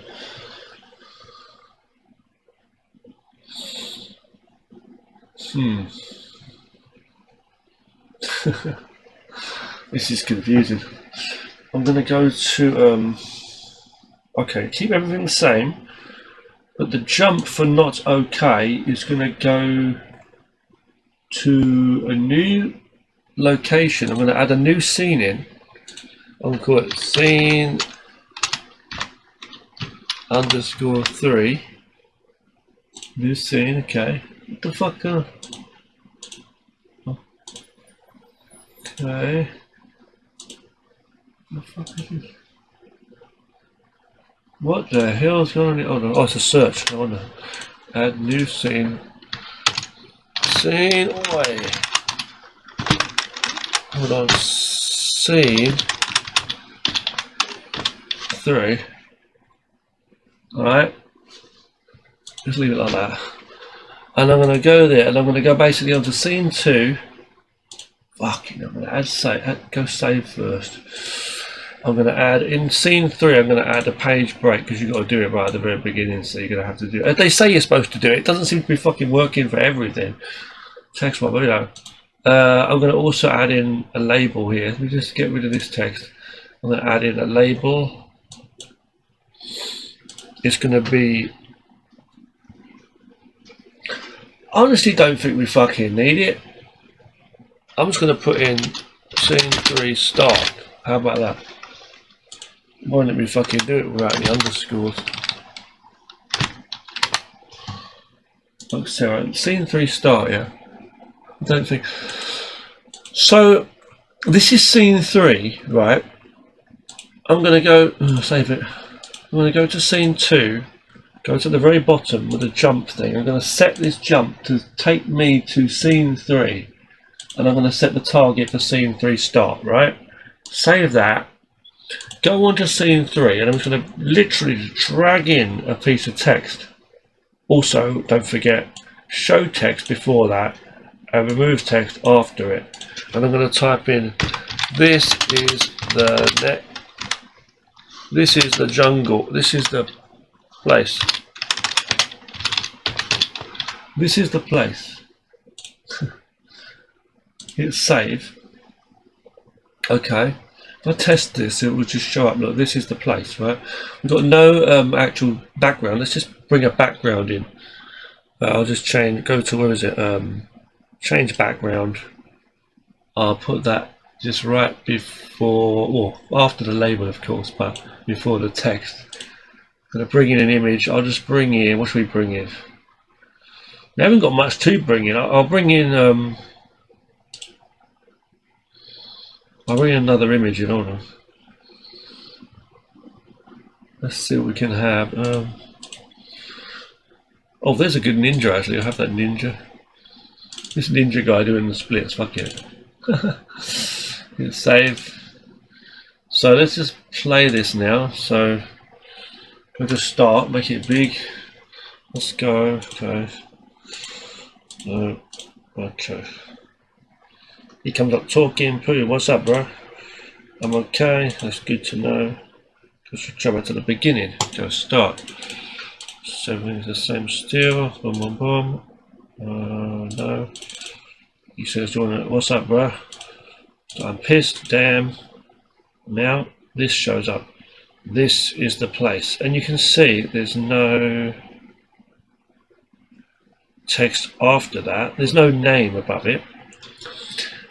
This is confusing. I'm gonna go to, okay, keep everything the same, but the jump for not okay is gonna go to a new location. I'm gonna add a new scene in. I'm gonna call it scene _3. New scene, okay. What the fuck? Okay. What the fuck is this? What the hell's going on? Oh, no. Oh, it's a search. I wonder. Add new scene. Scene away. Hold on. Scene 3. Alright. Just leave it like that. And I'm going to go there, and I'm going to go basically onto scene 2. Fucking, I'm going to go save first. I'm going to add, in scene 3, I'm going to add a page break, because you've got to do it right at the very beginning, so you're going to have to do it. They say you're supposed to do it. It doesn't seem to be fucking working for everything. Text one, but you know. I'm going to also add in a label here. Let me just get rid of this text. I'm going to add in a label. It's going to be... I honestly don't think we fucking need it. I'm just going to put in scene 3 start. How about that? Why don't we fucking do it without any underscores? Oh, Sarah, scene 3 start, yeah. I don't think. So, this is scene 3, right? I'm going to go, save it. I'm going to go to scene 2. Go to the very bottom with the jump thing. I'm going to set this jump to take me to scene 3. And I'm going to set the target for scene 3 start, right? Save that. Go on to scene 3, and I'm just going to literally drag in a piece of text. Also, don't forget, show text before that, and remove text after it. And I'm going to type in, this is the net. This is the jungle. This is the place. This is the place. Hit save. Okay. If I test this, it will just show up. Look, this is the place, right? We've got no actual background. Let's just bring a background in. I'll just change. Go to, where is it? Change background. I'll put that just right before, or after the label, of course, but before the text. I'm going to bring in an image. I'll just bring in, what should we bring in? We haven't got much to bring in. I'll bring in another image in order. Let's see what we can have. Oh, there's a good ninja actually. I'll have that ninja. This ninja guy doing the splits. Fuck it. Hit save. So let's just play this now. So we'll just start, make it big. Let's go. Okay. Okay. He comes up talking. Pooh, what's up, bro? I'm okay. That's good to know. Just go back to the beginning. Go start. So everything's the same still. Boom, boom, boom. No. He says, what's up, bro? So I'm pissed. Damn. Now this shows up. This is the place, and you can see there's no text after that. There's no name above it.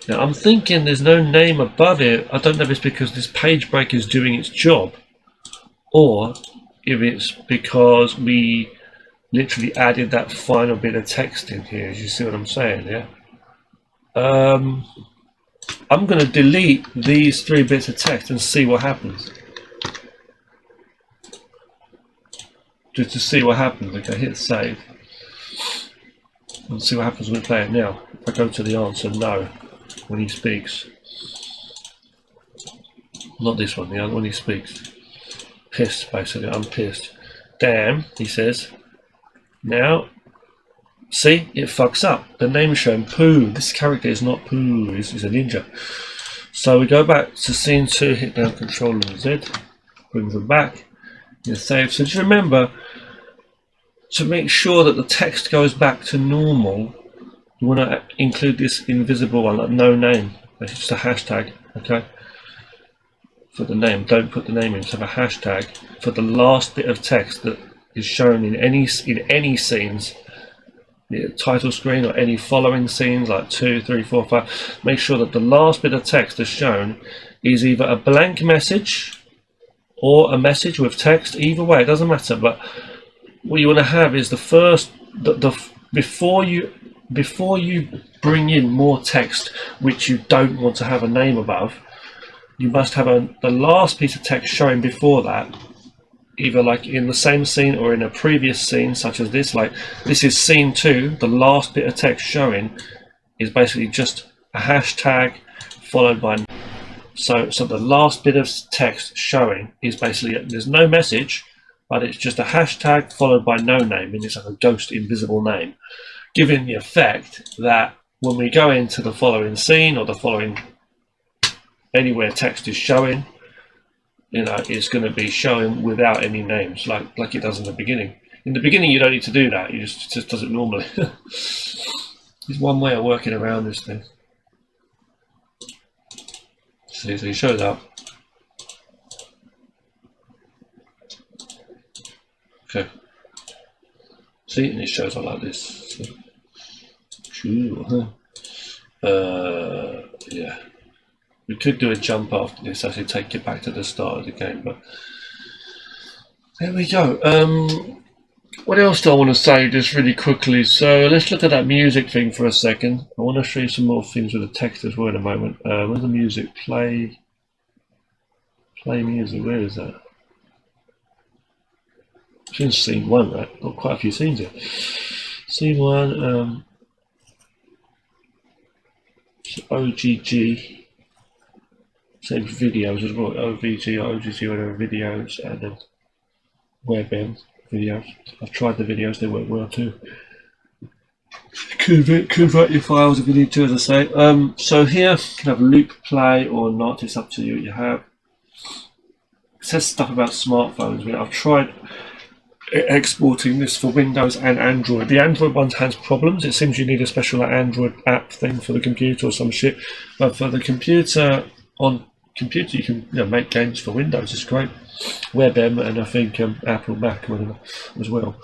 Now I'm thinking there's no name above it. I don't know if it's because this page break is doing its job, or if it's because we literally added that final bit of text in here. You see what I'm saying? Yeah. I'm going to delete these 3 bits of text and see what happens. Just to see what happens. Okay, hit save. And see what happens when we play it now. If I go to the answer no when he speaks. Not this one, the other one he speaks. Pissed, basically. I'm pissed. Damn, he says. Now, see, it fucks up. The name is showing Pooh. This character is not Pooh. He's a ninja. So we go back to scene 2, hit down Control and Z, brings them back, you save. So just remember to make sure that the text goes back to normal, you want to include this invisible one, like no name. It's just a hashtag, okay? For the name, don't put the name in. So have a hashtag for the last bit of text that is shown in any scenes, the title screen or any following scenes like 2, 3, 4, 5. Make sure that the last bit of text that's shown is either a blank message or a message with text. Either way, it doesn't matter. But what you want to have is the first, before you bring in more text which you don't want to have a name above, you must have the last piece of text showing before that, either like in the same scene or in a previous scene, such as this. Like this is scene 2, the last bit of text showing is basically just a hashtag followed by, so the last bit of text showing is basically, there's no message, but it's just a hashtag followed by no name, and it's like a ghost invisible name, giving the effect that when we go into the following scene or the following anywhere text is showing, you know, it's going to be showing without any names, like it does in the beginning. In the beginning, you don't need to do that. It just does it normally. There's one way of working around this thing. See, so you show that. Okay. See, and it shows up like this. So, yeah. We could do a jump after this, actually take you back to the start of the game, but there we go. What else do I want to say just really quickly? So let's look at that music thing for a second. I want to show you some more things with the text as well in a moment. Where's the music? Play music, where is that? It's in scene 1, right? Got quite a few scenes here. Scene 1, OGG. Same videos as well, OVG or OGG, whatever, videos, and then WebM videos. I've tried the videos, they work well too. Convert your files if you need to, as I say. So here, you can have loop play or not, it's up to you what you have. It says stuff about smartphones. I've tried exporting this for Windows and Android. The Android one has problems. It seems you need a special Android app thing for the computer or some shit. But for the computer, on computer you can make games for Windows. It's great. WebM and I think Apple Mac as well.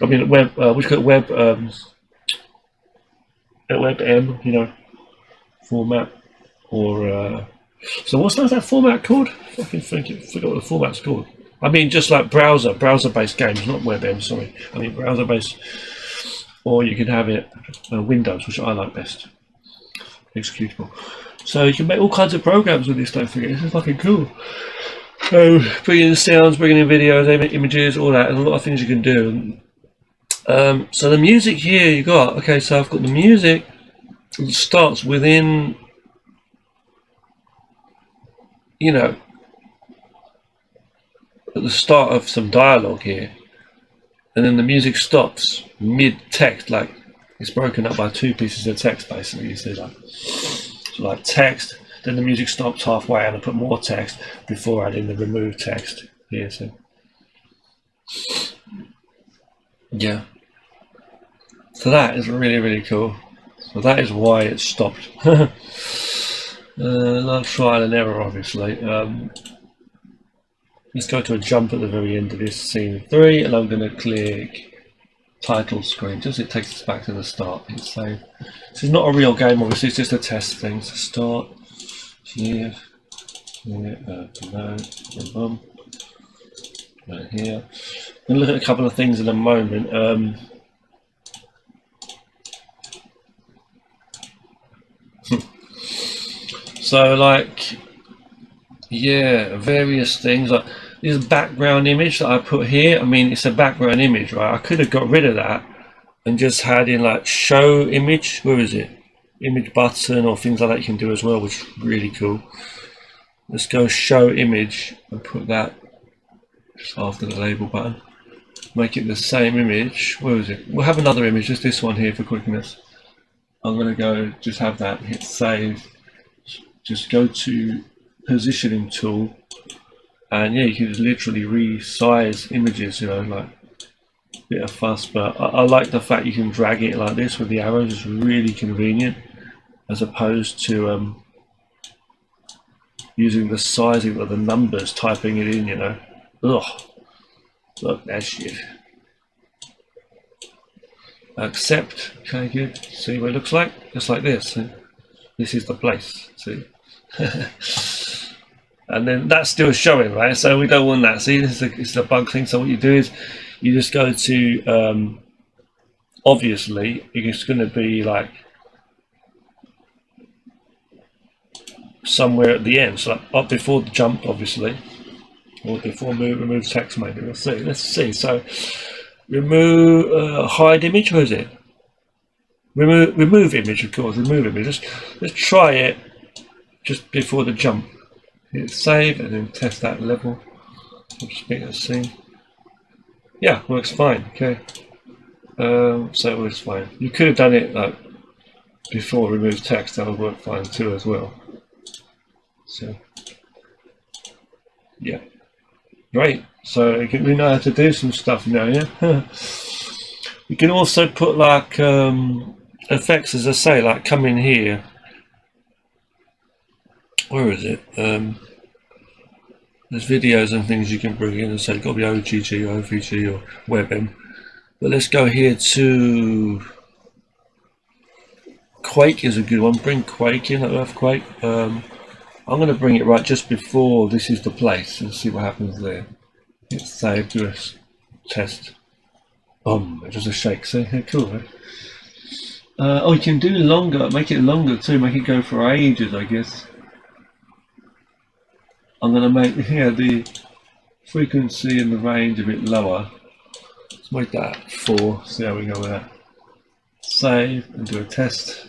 I mean we've got WebM, format, or so what's that format called? I forgot what the format's called. I mean just like browser-based games, not WebM. Sorry, I mean browser-based. Or you can have it Windows, which I like best. Executable. So you can make all kinds of programs with this, don't forget. This is fucking cool. So bringing in sounds, bringing in videos, images, all that. There's a lot of things you can do. So the music here you got, okay, so I've got the music that starts within, at the start of some dialogue here. And then the music stops mid-text, like it's broken up by 2 pieces of text basically. You see that? So like text, then the music stops halfway and I put more text before adding the remove text here. So yeah, so that is really, really cool. So that is why it stopped. Not trial and error, obviously. Let's go to a jump at the very end of this scene 3, and I'm going to click title screen, just it takes us back to the start. So this is not a real game, obviously, it's just a test thing. So start here, boom, right here. I'm going to look at a couple of things in a moment. So like, yeah, various things like this background image that I put here. I mean, it's a background image, right? I could have got rid of that and just had in like show image. Where is it? Image button or things like that you can do as well, which is really cool. Let's go show image and put that just after the label button. Make it the same image. Where is it? We'll have another image, just this one here for quickness. I'm gonna go just have that, hit save. just go to positioning tool, and yeah, you can literally resize images, you know, like a bit of fuss. But I like the fact you can drag it like this with the arrows. It's really convenient, as opposed to using the sizing of the numbers, typing it in, you know. Ugh, look, that shit. Accept. Okay, good. See what it looks like? Just like this. See? This is the place. See? And then that's still showing, right? So we don't want that. See, this is the bug thing. So what you do is you just go to obviously it's going to be like somewhere at the end, so up before the jump, obviously, or before remove text. Maybe let's see. So remove hide image. Or is it remove image? Of course, remove image. Let's try it just before the jump. Hit save and then test that level. I'll just make that scene. Yeah, works fine. Okay. So it works fine. You could have done it like before remove text. That would work fine too as well. So yeah, great. So we know how to do some stuff now. Yeah. You can also put like effects, as I say, like come in here. Where is it? There's videos and things you can bring in and say it's got to be OGG, OVG or WebM. But let's go here to Quake is a good one. Bring Quake in, Earthquake. I'm going to bring it right just before this is the place and see what happens there. Hit save, do a test. It just a shake. So yeah, cool, right? Oh, you can do longer, make it longer too, make it go for ages, I guess. I'm going to make the frequency and the range a bit lower. Let's make that 4, see how we go with that. Save and do a test.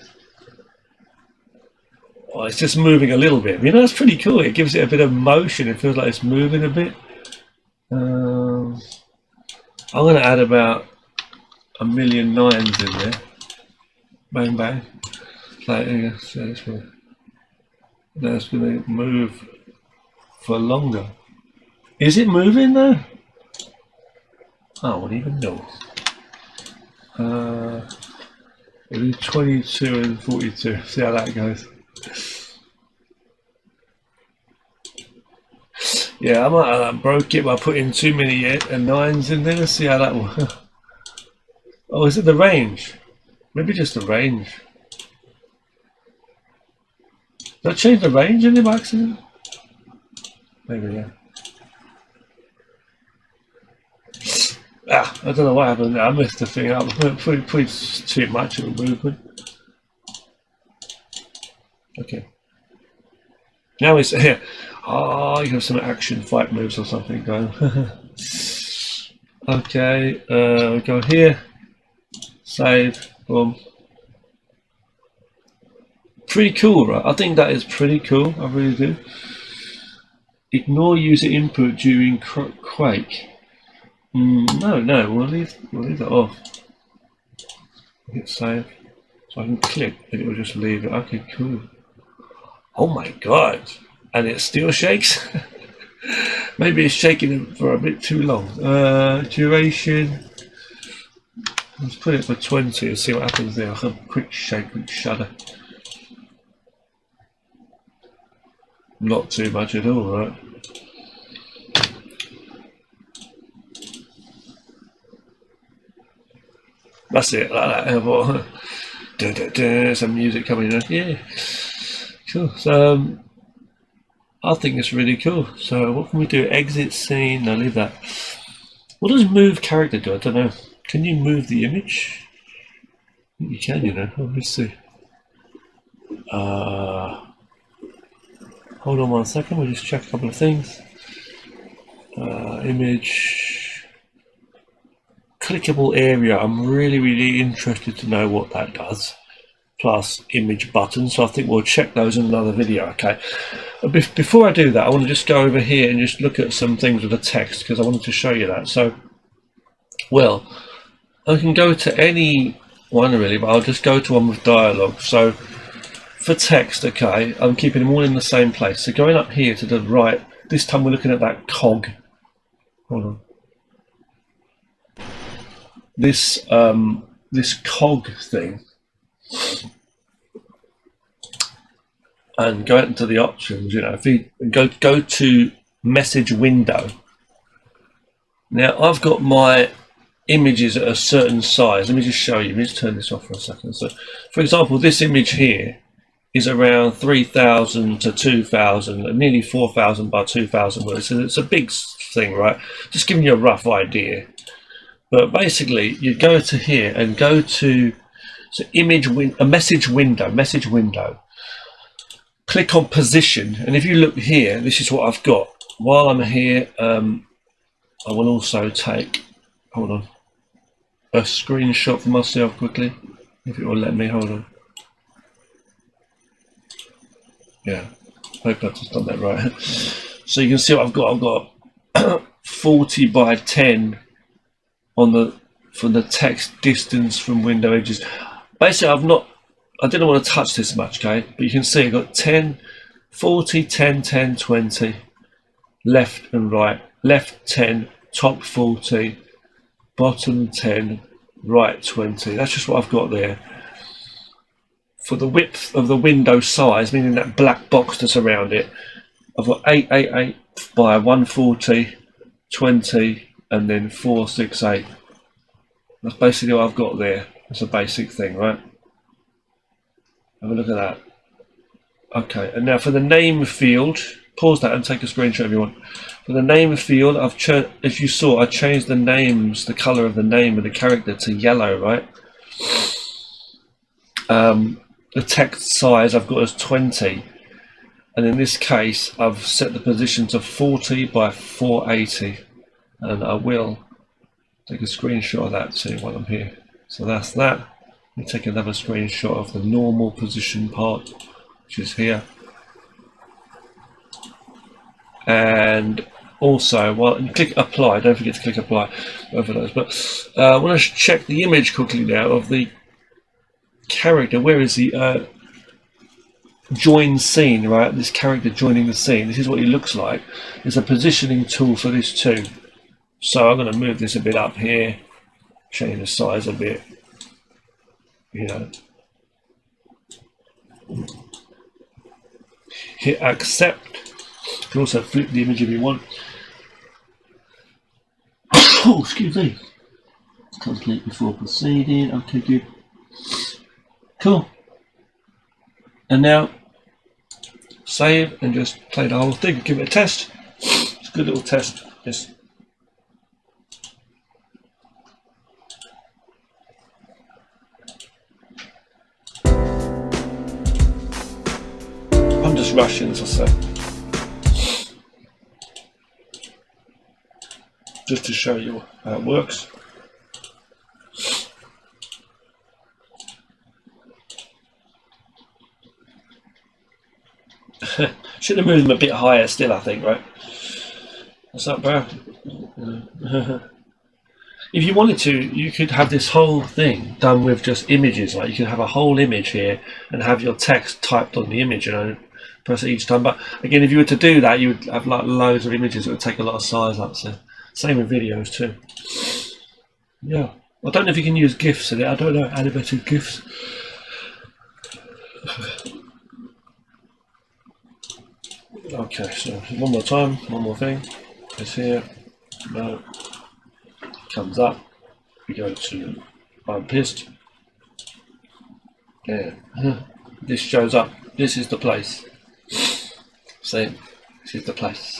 Oh, it's just moving a little bit. You know, that's pretty cool. It gives it a bit of motion. It feels like it's moving a bit. I'm going to add about 1,000,000 nines in there. Bang, bang. So, yeah, so that's going to move for longer. Is it moving though? I wouldn't even know. We'll do 22 and 42. See how that goes. Yeah, I might have broke it by putting too many nines in there. Let's see how that works. Oh, is it the range? Maybe just the range. Did I change the range in the by accident? Maybe, yeah. I don't know what happened there. I messed the thing up. Probably too much of a movement. Okay. Now it's here. Oh, you have some action fight moves or something going. Okay, we go here. Save. Boom. Pretty cool, right? I think that is pretty cool. I really do. Ignore user input during Quake. No, we'll leave that off. Hit save, so I can click and it will just leave it. Okay, cool. Oh my god! And it still shakes. Maybe it's shaking it for a bit too long. Duration. Let's put it for 20 and see what happens there. I'll have a quick shake, quick shudder. Not too much at all, right? That's it, like that. Some music coming in. Yeah, cool. So I think it's really cool. So what can we do? Exit scene. No, leave that. What does move character do? I don't know. Can you move the image? I think you can, you know. Oh, let's see. Hold on 1 second, we'll just check a couple of things. Image, clickable area. I'm really interested to know what that does. Plus image buttons, so I think we'll check those in another video. Okay. Before I do that, I want to just go over here and just look at some things with the text because I wanted to show you that. So, well, I can go to any one really, but I'll just go to one with dialogue. So, for text, okay, I'm keeping them all in the same place. So going up here to the right, this time we're looking at that cog. Hold on. This this cog thing, and go out into the options. You know, if you go to message window. Now I've got my images at a certain size. Let me just show you. Let me just turn this off for a second. So, for example, this image here is around 3,000 to 2,000, nearly 4,000 by 2,000 words. So it's a big thing, right? Just giving you a rough idea. But basically, you go to here and go to message window. Click on position, and if you look here, this is what I've got. While I'm here, I will also take, hold on, a screenshot for myself quickly, if it will let me. Hold on. Yeah, hope I've just done that right. So you can see what I've got. I've got 40 by 10 on the text distance from window edges. Basically, I didn't want to touch this much, okay? But you can see I've got 10, 40, 10, 10, 20, left and right, left 10, top 40, bottom 10, right 20. That's just what I've got there. For the width of the window size, meaning that black box that's around it, I've got 888 by 140, 20, and then 468. That's basically what I've got there. It's a basic thing, right? Have a look at that. Okay, and now for the name field, pause that and take a screenshot if you want. For the name field, as you saw, I changed the names, the color of the name of the character to yellow, right? The text size I've got as 20, and in this case I've set the position to 40 by 480, and I will take a screenshot of that too while I'm here. So that's that. Let me take another screenshot of the normal position part, which is here. And also, while you click apply, don't forget to click apply, both of those. But I want to check the image quickly now of the character. Where is the join scene, right? This character joining the scene. This is what he looks like. There's a positioning tool for this too. So I'm going to move this a bit up here, change the size a bit, you know. Hit accept. You can also flip the image if you want. Oh, excuse me. Complete before proceeding. Okay, good. Cool. And now save and just play the whole thing. Give it a test. It's a good little test. Yes. I'm just rushing, as I said. Just to show you how it works. Should have moved them a bit higher still, I think, right? What's up, bro? If you wanted to, you could have this whole thing done with just images. Like you could have a whole image here and have your text typed on the image, you know, press it each time. But again, if you were to do that, you would have like loads of images. It would take a lot of size up. So same with videos too. Yeah, I don't know if you can use GIFs in it. I don't know animated GIFs. Okay, so one more time, one more thing. It's here. No. Comes up. We go to I'm pissed. Yeah. This shows up. This is the place. See, this is the place.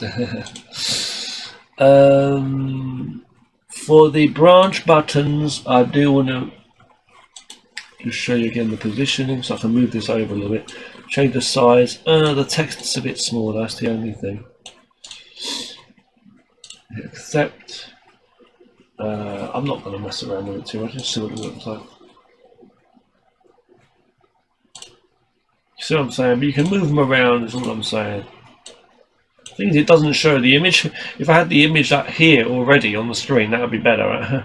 For the branch buttons, I do want to just show you again the positioning, so I can move this over a little bit. Change the size. The text's a bit smaller, that's the only thing. Accept. I'm not going to mess around with it too much, just see what it looks like. You see what I'm saying? But you can move them around, is all I'm saying. The thing is, it doesn't show the image. If I had the image up here already on the screen, that would be better, right?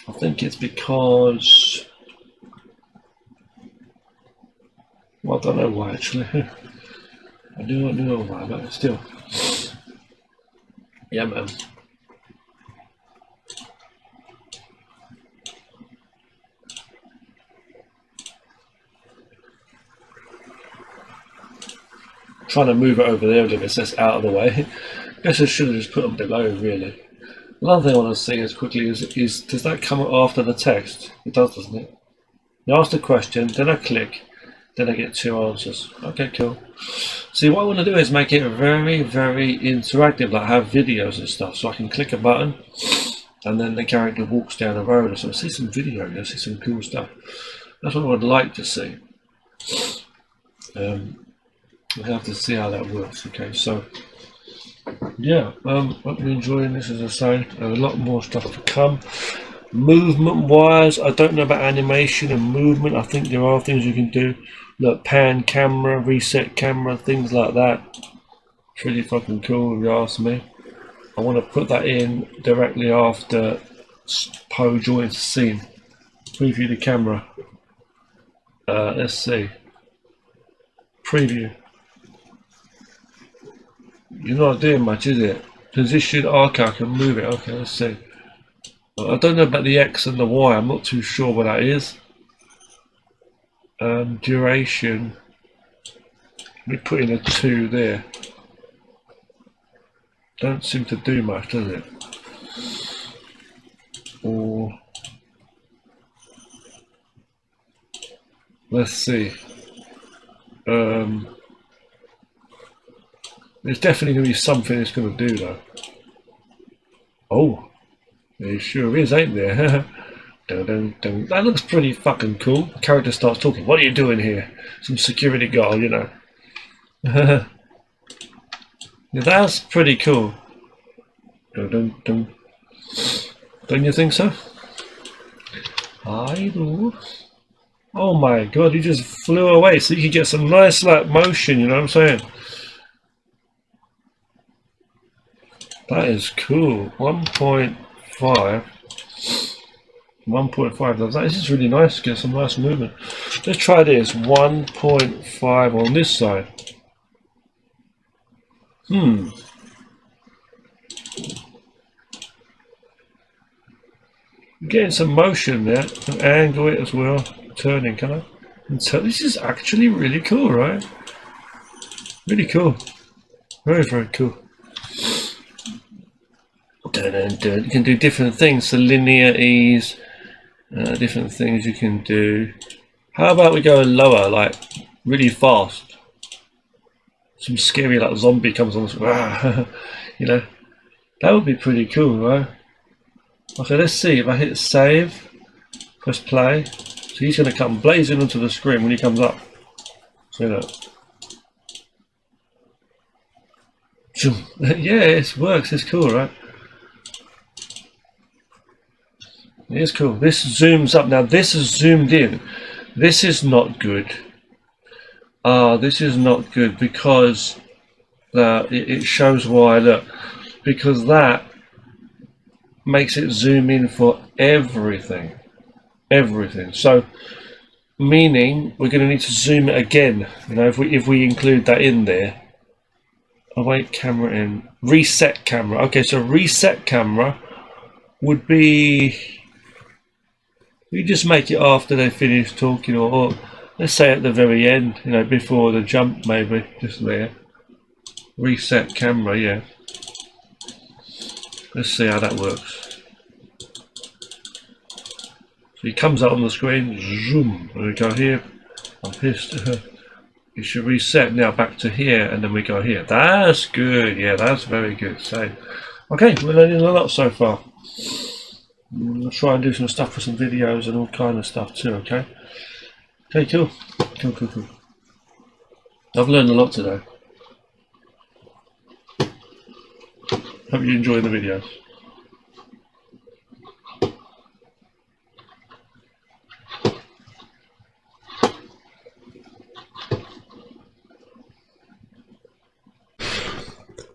I think it's because Well, I don't know why actually. I do not know why, but still. Yeah, man. Trying to move it over there a little bit so it's out of the way. Guess I should have just put them below, really. Another thing I want to see as quickly is does that come after the text? It does, doesn't it? You ask the question, then I click, then I get 2 answers. Okay, cool. See, what I want to do is make it very, very interactive, like have videos and stuff, so I can click a button and then the character walks down the road. So I see some video, I see some cool stuff. That's what I would like to see. We'll have to see how that works. Okay, so yeah, hope you're enjoying this. As I say, a lot more stuff to come. Movement wise, I don't know about animation and movement. I think there are things you can do. Look, pan camera, reset camera, things like that. Pretty fucking cool if you ask me. I want to put that in directly after Poe joins the scene. Preview the camera. Let's see. Preview. You're not doing much, is it? Position, okay, I can move it. Okay, let's see. I don't know about the X and the Y. I'm not too sure what that is. Duration. We put in a 2 there. Don't seem to do much, does it? Or let's see. There's definitely going to be something it's going to do, though. Oh, there sure is, ain't there? Dun, dun, dun. That looks pretty fucking cool. The character starts talking. What are you doing here? Some security guard, you know. Yeah, that's pretty cool. Dun, dun, dun. Don't you think so? I do. Oh my god, he just flew away. So you can get some nice like motion, you know what I'm saying? That is cool. 1.5. 1.5 does that. This is really nice. Get some nice movement. Let's try this. 1.5 on this side. Getting some motion there. Can angle it as well. Turning, can I? And so this is actually really cool, right? Really cool. Very, very cool. Dun, dun, dun. You can do different things. So linear ease. Different things you can do. How about we go lower, like really fast? Some scary like zombie comes on. You know, that would be pretty cool, right? Okay, let's see if I hit save, press play. So he's going to come blazing onto the screen when he comes up. See that? Yeah, it works. It's cool, right? It is cool. This zooms up. Now this is zoomed in. This is not good. This is not good because it shows why. Look, because that makes it zoom in for everything. Everything. So meaning we're going to need to zoom it again. You know, if we include that in there. Await camera in. Reset camera. Okay, so reset camera would be. We just make it after they finish talking, or let's say at the very end, you know, before the jump, maybe just there. Reset camera, yeah. Let's see how that works. So he comes up on the screen, zoom, and we go here. I'm pissed. You should reset now back to here, and then we go here. That's good, yeah, that's very good. So, okay, we're learning a lot so far. We'll try and do some stuff for some videos and all kind of stuff too, okay? Okay, cool. Cool, cool, cool. I've learned a lot today. Hope you enjoy the videos.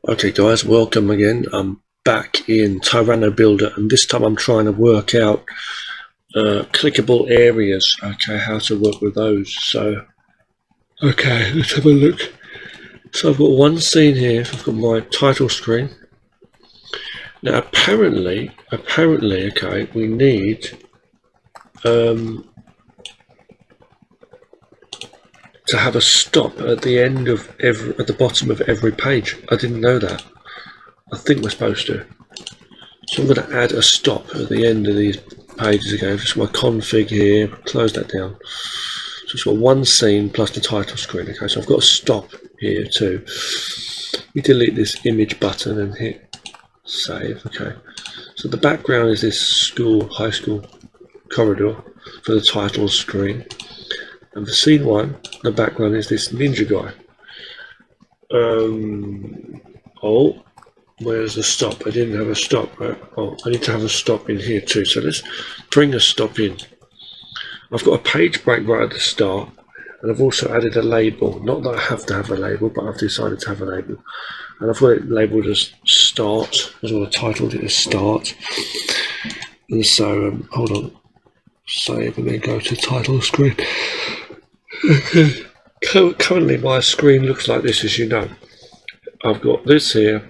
Okay guys, welcome again. I'm back in Tyranobuilder, and this time I'm trying to work out clickable areas. Okay, how to work with those. So Okay, let's have a look. So I've got one scene here. I've got my title screen. Now apparently, okay, we need to have a stop at the end of at the bottom of every page. I didn't know that. I think we're supposed to. So I'm going to add a stop at the end of these pages again. Just my config here. Close that down. So it's got one scene plus the title screen. Okay, so I've got a stop here too. We delete this image button and hit save. Okay, so the background is this high school corridor for the title screen, and for scene 1 the background is this ninja guy. Oh, where's the stop? I didn't have a stop, right? Oh, I need to have a stop in here too, so let's bring a stop in. I've got a page break right at the start, and I've also added a label. Not that I have to have a label, but I've decided to have a label. And I've got it labelled as start, as well. I titled it as start. And so, hold on, save and then go to title screen. Currently my screen looks like this, as you know. I've got this here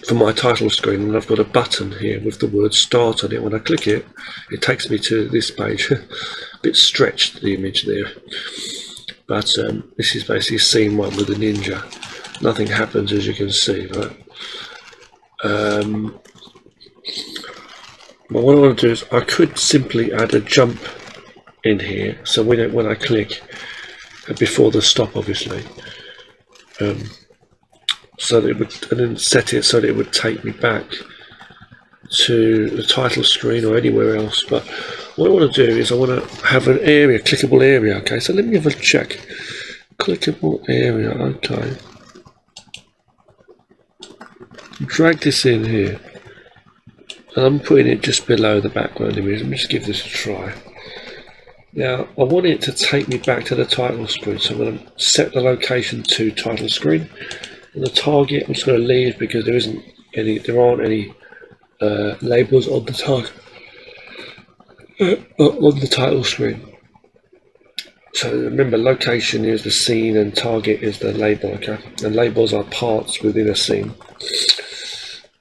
for my title screen, and I've got a button here with the word start on it. When I click it, it takes me to this page. A bit stretched, the image there, but this is basically scene 1 with the ninja. Nothing happens, as you can see, right? Well, what I want to do is I could simply add a jump in here, so when I click before the stop, obviously, so that it would, and then set it so that it would take me back to the title screen or anywhere else. But what I want to do is I want to have an area, clickable area. Okay, so let me have a check. Clickable area. Okay, drag this in here, and I'm putting it just below the background image. Let me just give this a try. Now I want it to take me back to the title screen, so I'm going to set the location to title screen. And the target I'm just going to leave because there aren't any labels on the target on the title screen. So remember, location is the scene and target is the label. Okay, and labels are parts within a scene.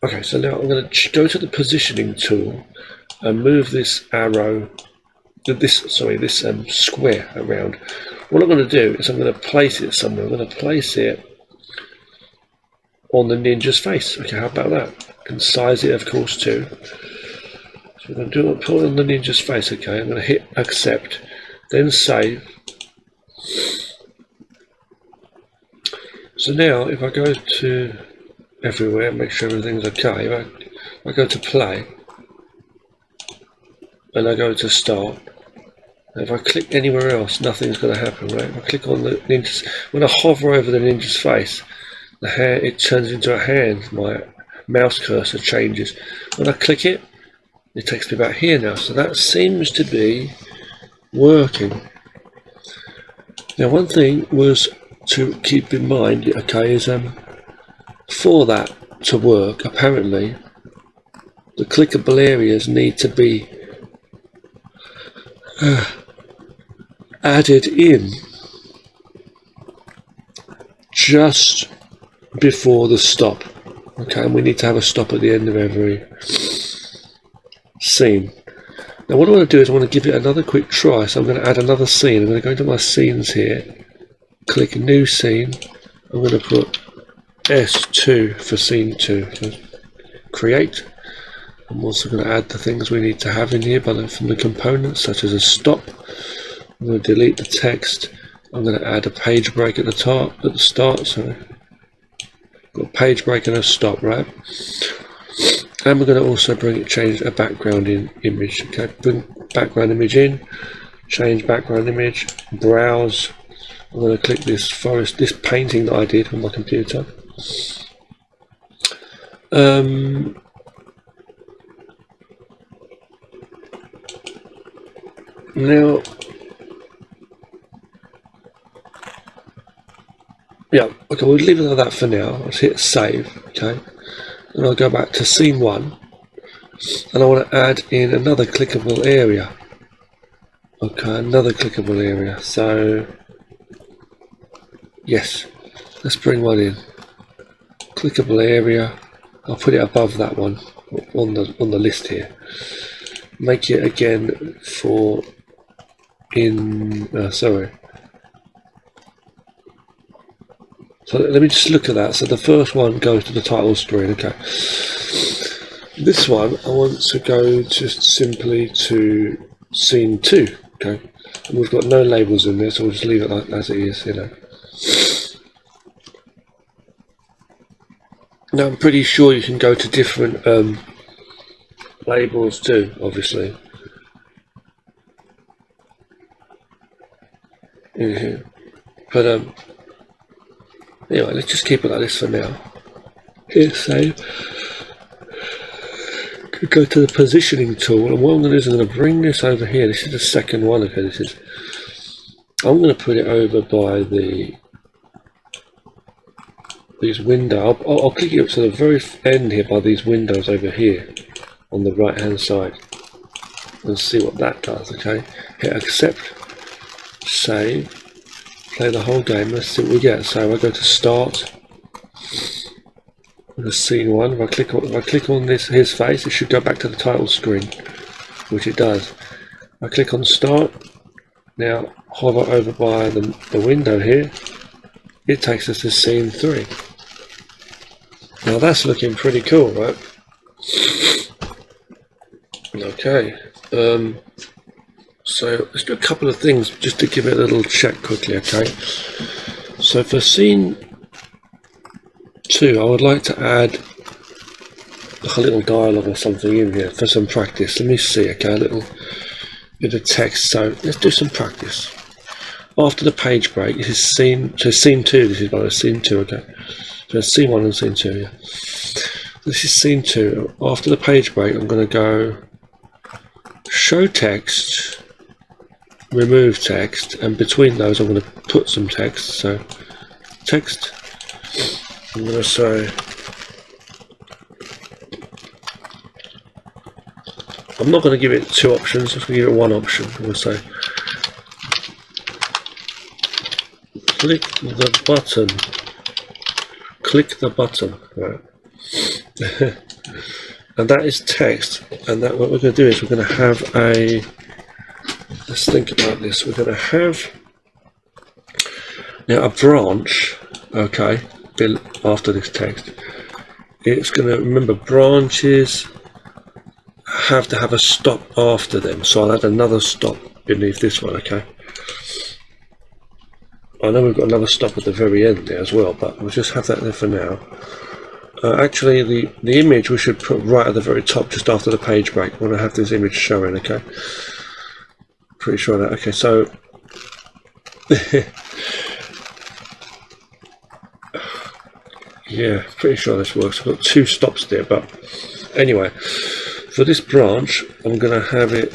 Okay, so now I'm going to go to the positioning tool and move this arrow, this square around. What I'm going to do is I'm going to place it somewhere. I'm going to place it on the ninja's face. Okay, how about that? I can size it, of course, too. So I'm going to put it on the ninja's face. Okay, I'm going to hit accept, then save. So now, if I go to everywhere, make sure everything's okay. If I go to play, and I go to start, and if I click anywhere else, nothing's going to happen, right? If I click on the ninja's, when I hover over the ninja's face, the hand, it turns into a hand. My mouse cursor changes. When I click it, it takes me back here now. So that seems to be working. Now, one thing was to keep in mind, okay, is for that to work, apparently the clickable areas need to be added in just before the stop. Okay, and we need to have a stop at the end of every scene. Now what I want to do is I want to give it another quick try, so I'm going to add another scene. I'm going to go into my scenes here, click new scene. I'm going to put S2 for scene 2. So create. I'm also going to add the things we need to have in here from the components, such as a stop. I'm going to delete the text. I'm going to add a page break at the top, at the start. Sorry, got a page break and a stop, right? And we're going to also change a background image. Okay, bring background image in, change background image, browse. I'm going to click this painting that I did on my computer. Now, yeah, okay, we'll leave it like that for now. Let's hit save, okay, and I'll go back to scene 1, and I want to add in another clickable area. Okay, another clickable area. So Yes, let's bring one in. Clickable area. I'll put it above that one on the list here. Make it again for sorry. So let me just look at that. So the first one goes to the title screen. Okay. This one I want to go just simply to scene 2. Okay. And we've got no labels in there, so we'll just leave it like as it is. You know. Now I'm pretty sure you can go to different labels too, obviously. In here. But anyway, let's just keep it like this for now. Here, save. Could go to the positioning tool, and what I'm going to do is I'm going to bring this over here. This is the second one. Okay, this is. I'm going to put it over by these windows. I'll click it up to the very end here by these windows over here on the right hand side and see what that does. Okay, hit accept, save, play the whole game. Let's see what we get. So I go to start, the scene 1. If I click on his face, it should go back to the title screen, which it does. I click on start. Now hover over by the window here. It takes us to scene 3. Now that's looking pretty cool, right? Okay. So let's do a couple of things just to give it a little check quickly. Okay. So for scene 2, I would like to add like a little dialogue or something in here for some practice. Let me see. Okay, a little bit of text. So let's do some practice. After the page break, this is scene 2. This is by scene 2. Okay. So scene 1 and scene 2. Yeah. This is scene 2. After the page break, I'm going to go show text, remove text, and between those, I'm going to put some text. So text. I'm going to say. I'm not going to give it 2 options. I'm just going to give it 1 option. I'm going to say. Click the button. Click the button. Right. And that is text. And that what we're going to do is we're going to have a. Let's think about this. We're going to have now a branch. Okay, built after this text. It's going to remember branches have to have a stop after them. So I'll add another stop beneath this one. Okay. I know we've got another stop at the very end there as well, but we'll just have that there for now. Actually, the image we should put right at the very top, just after the page break. We want to have this image showing, okay? Pretty sure that, okay, so... yeah, pretty sure this works. I've got 2 stops there, but anyway, for this branch, I'm going to have it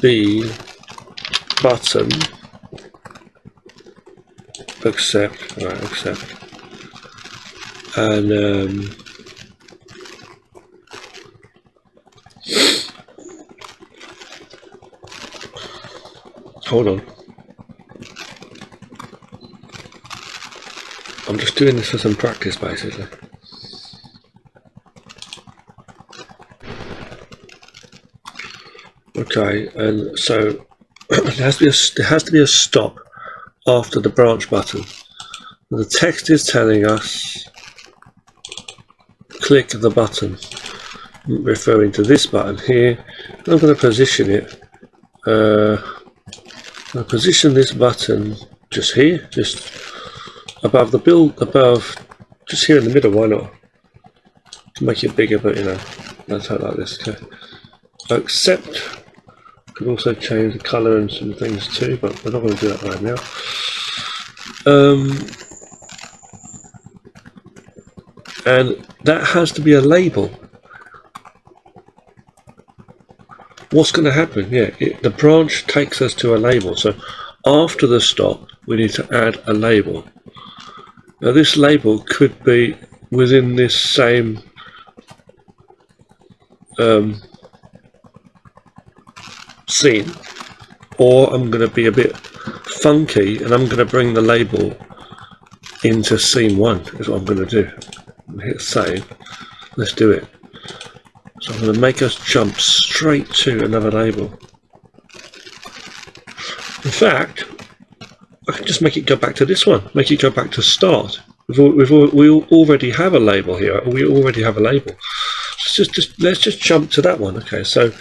be button... accept, right, accept, and hold on, I'm just doing this for some practice basically. Okay, and so there has to be a stop after the branch button. The text is telling us click the button, referring to this button here. I'm going to position it. I'm going to position this button just here, just above the build, just here in the middle. Why not? To make it bigger, but you know, let's have it like this. Okay. Accept. Could also change the colour and some things too, but we're not going to do that right now. And that has to be a label. What's going to happen? Yeah, the branch takes us to a label. So after the stop, we need to add a label. Now this label could be within this same scene, or I'm going to be a bit funky, and I'm going to bring the label into scene 1 is what I'm going to do. Hit save. Let's do it. So I'm going to make us jump straight to another label. In fact, I can just make it go back to this one. Make it go back to start. We already have a label here. We already have a label. Let's just jump to that one. Okay, so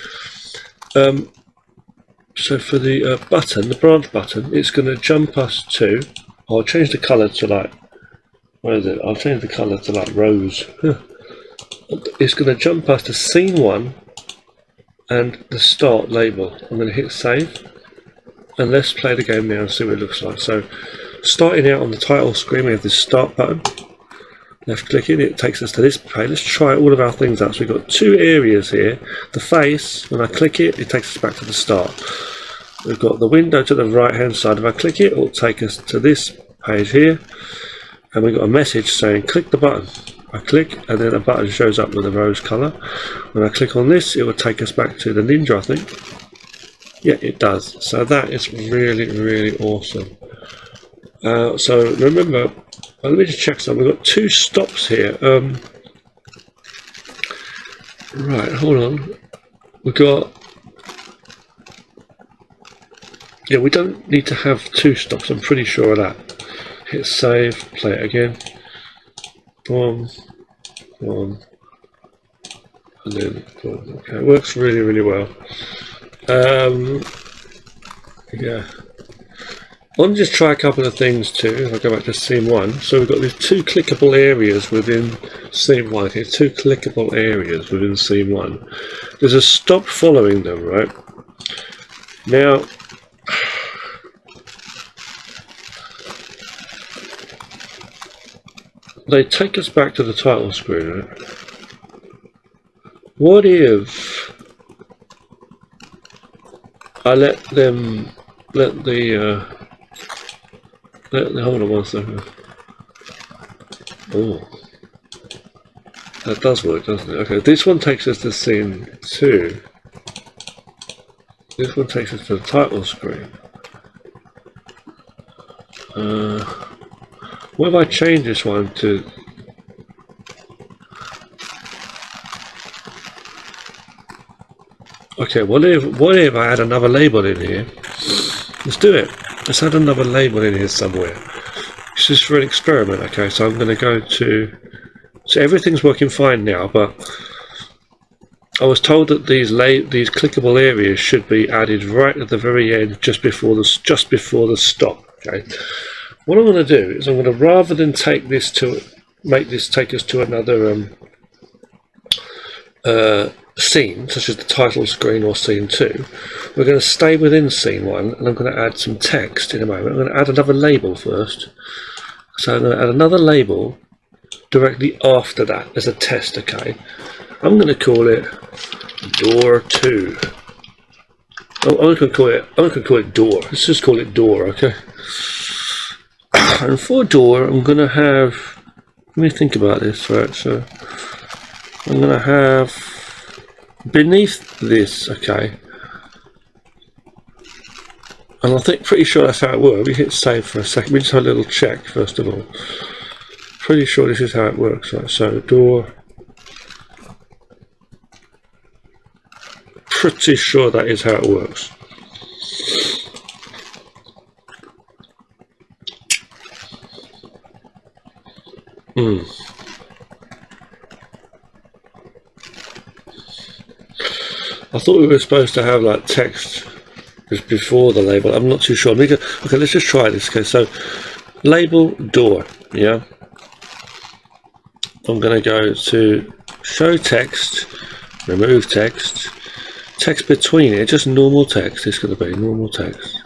so for the button, the branch button, it's going to jump us to. I'll change the color to like. What is it? I'll change the color to like rose. It's going to jump us to scene 1 and the start label. I'm going to hit save, and let's play the game now and see what it looks like. So, starting out on the title screen, we have this start button. Left clicking, it takes us to this page. Let's try all of our things out. So we've got 2 areas here. The face, when I click it, it takes us back to the start. We've got the window to the right hand side. If I click it, it'll take us to this page here. And we've got a message saying click the button. I click, and then a button shows up with a rose colour. When I click on this, it will take us back to the ninja, I think. Yeah, it does. So that is really, really awesome. So remember, let me just check something. We've got 2 stops here. Right, hold on. We've got. Yeah, we don't need to have 2 stops. I'm pretty sure of that. Hit save, play it again. Boom, boom, and then boom. Okay, it works really, really well. Yeah. I'll just try a couple of things too. I'll go back to scene 1. So we've got these 2 clickable areas within scene 1. Here, 2 clickable areas within scene 1. There's a stop following them, right? Now, they take us back to the title screen, right? What if I let the hold on one second. Oh, that does work, doesn't it? Okay, this one takes us to scene 2. This one takes us to the title screen. What if I change this one to? Okay, what if I add another label in here? Let's do it. Let's add another label in here somewhere. This is for an experiment. Okay, so I'm going to go to. So everything's working fine now, but I was told that these clickable areas should be added right at the very end, just before the stop. Okay. What I'm going to do is I'm going to, rather than take this to make this take us to another scene, such as the title screen or scene 2, we're going to stay within scene 1, and I'm going to add some text in a moment. I'm going to add another label first. So I'm going to add another label directly after that as a test. Okay, I'm going to call it door 2. I'm going to call it door. Let's just call it door. Okay. And for door, I'm going to have. Let me think about this. Right. So I'm going to have beneath this. Okay. And I think pretty sure that's how it works. We hit save for a second. We just have a little check first of all. Pretty sure this is how it works. Right. So door. Pretty sure that is how it works. I thought we were supposed to have like text just before the label. I'm not too sure. Okay, let's just try this. Okay, so label door. Yeah. I'm going to go to show text, remove text, text between it, just normal text. It's going to be normal text.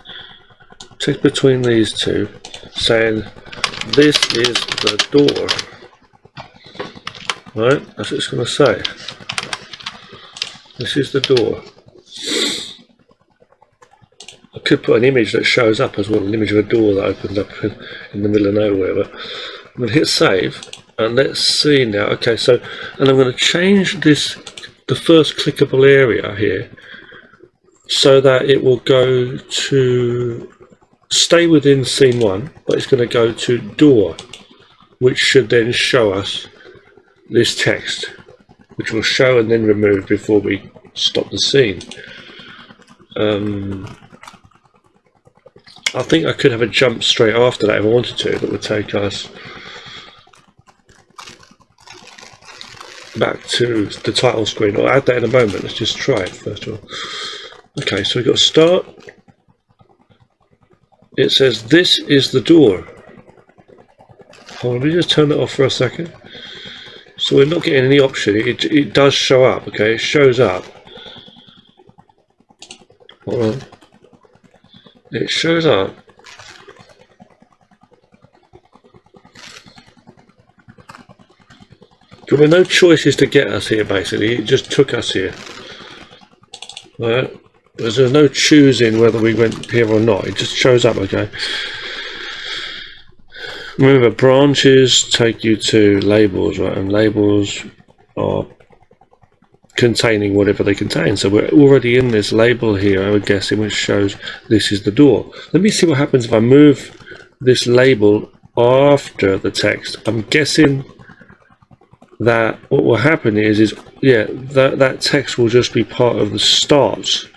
Text between these two, saying this is the door. Right, that's what it's going to say. This is the door. I could put an image that shows up as well, an image of a door that opens up in the middle of nowhere. But I'm going to hit save, and let's see now. Okay, so, and I'm going to change this, the first clickable area here, so that it will go to stay within scene 1, but it's going to go to door, which should then show us this text, which will show and then remove before we stop the scene. I think I could have a jump straight after that if I wanted to, that would take us back to the title screen. I'll add that in a moment. Let's just try it first of all. Okay, so we've got start. It says this is the door. Hold on, let me just turn that off for a second. So we're not getting any option. It does show up, okay? It shows up. Hold on. It shows up. There were no choices to get us here, basically. It just took us here. Right? There's no choosing whether we went here or not. It just shows up, okay? Remember, branches take you to labels, right? And labels are containing whatever they contain. So we're already in this label here, I would guess, which shows this is the door. Let me see what happens if I move this label after the text. I'm guessing that what will happen is yeah, that text will just be part of the start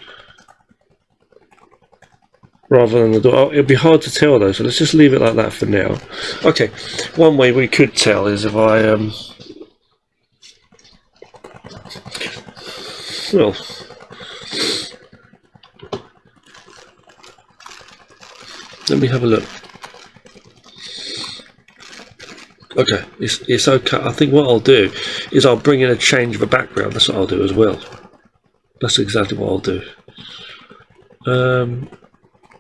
rather than the door. Oh, it'll be hard to tell though, so let's just leave it like that for now. Okay, one way we could tell is if I well, let me have a look. Okay, it's okay. I think what I'll do is I'll bring in a change of a background. That's what I'll do as well. That's exactly what I'll do.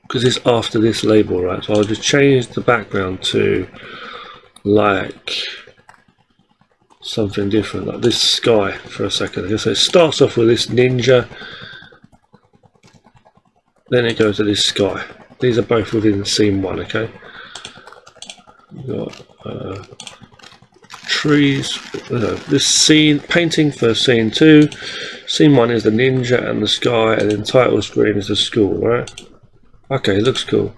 Because it's after this label, right? So I'll just change the background to like something different, like this sky for a second. So it starts off with this ninja, then it goes to this sky. These are both within scene 1, okay? We've got trees, this scene, painting for scene 2. Scene 1 is the ninja and the sky, and then title screen is the school, right? Okay, it looks cool.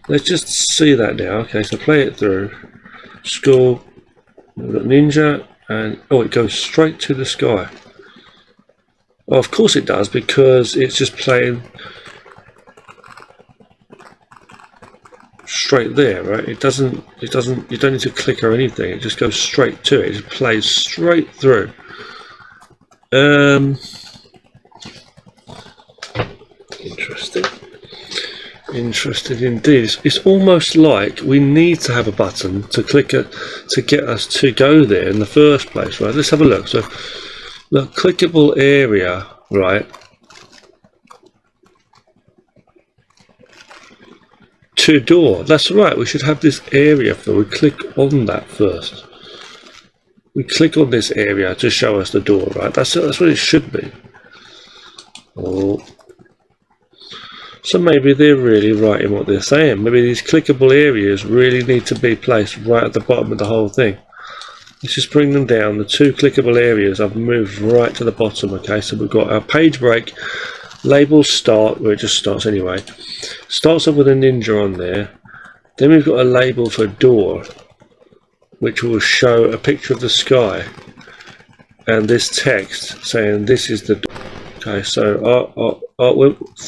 Let's just see that now. Okay, so play it through. School, we've got ninja, and oh, it goes straight to the sky. Oh, of course it does, because it's just playing straight there, right? It doesn't, you don't need to click or anything. It just goes straight to it. It just plays straight through. Interesting indeed. It's almost like we need to have a button to click it to get us to go there in the first place, right? Let's have a look. So the clickable area, right? To door. That's right. We should have this area for. We click on that first. We click on this area to show us the door, right? That's what it should be. Oh. So maybe they're really right in what they're saying. Maybe these clickable areas really need to be placed right at the bottom of the whole thing. Let's just bring them down. The 2 clickable areas I've moved right to the bottom. Okay, so we've got our page break, label start, where it just starts anyway. Starts off with a ninja on there. Then we've got a label for door, which will show a picture of the sky and this text saying this is the door. Okay, so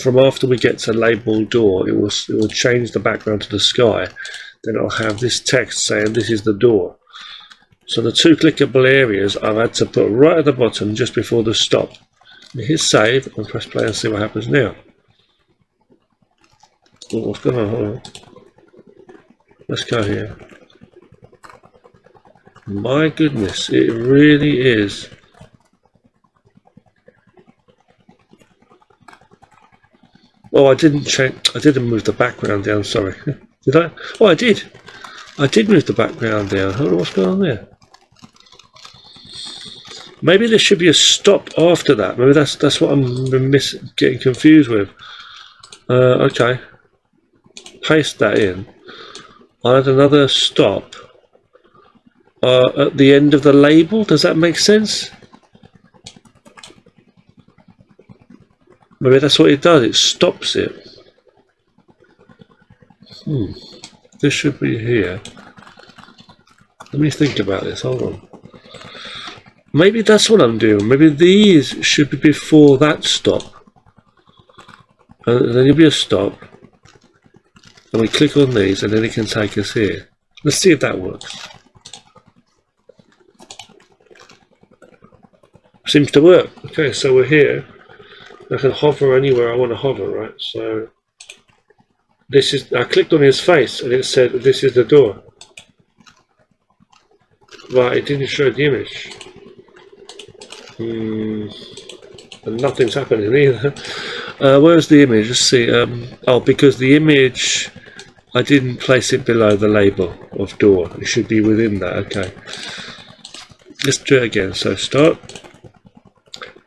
from after we get to label door, it will change the background to the sky. Then I'll have this text saying this is the door. So the 2 clickable areas I've had to put right at the bottom just before the stop. Hit save and press play and see what happens now. Oh, what's going on? Hold on. Let's go here. My goodness, it really is. Oh, I didn't move the background down, sorry. Did I? Oh, I did. I did move the background down. Hold on, what's going on there? Maybe there should be a stop after that. Maybe that's what I'm getting confused with. Okay. Paste that in. I'll add another stop at the end of the label. Does that make sense? Maybe that's what it does. It stops it. This should be here. Let me think about this, hold on. Maybe that's what I'm doing. Maybe these should be before that stop. And then there'll be a stop. And we click on these and then it can take us here. Let's see if that works. Seems to work. Okay, so we're here. I can hover anywhere I want to hover, right? So this is, I clicked on his face and it said this is the door. Right, it didn't show the image. And nothing's happening either. Where's the image? Let's see. Oh, because the image, I didn't place it below the label of door. It should be within that. Okay. Let's do it again. So start.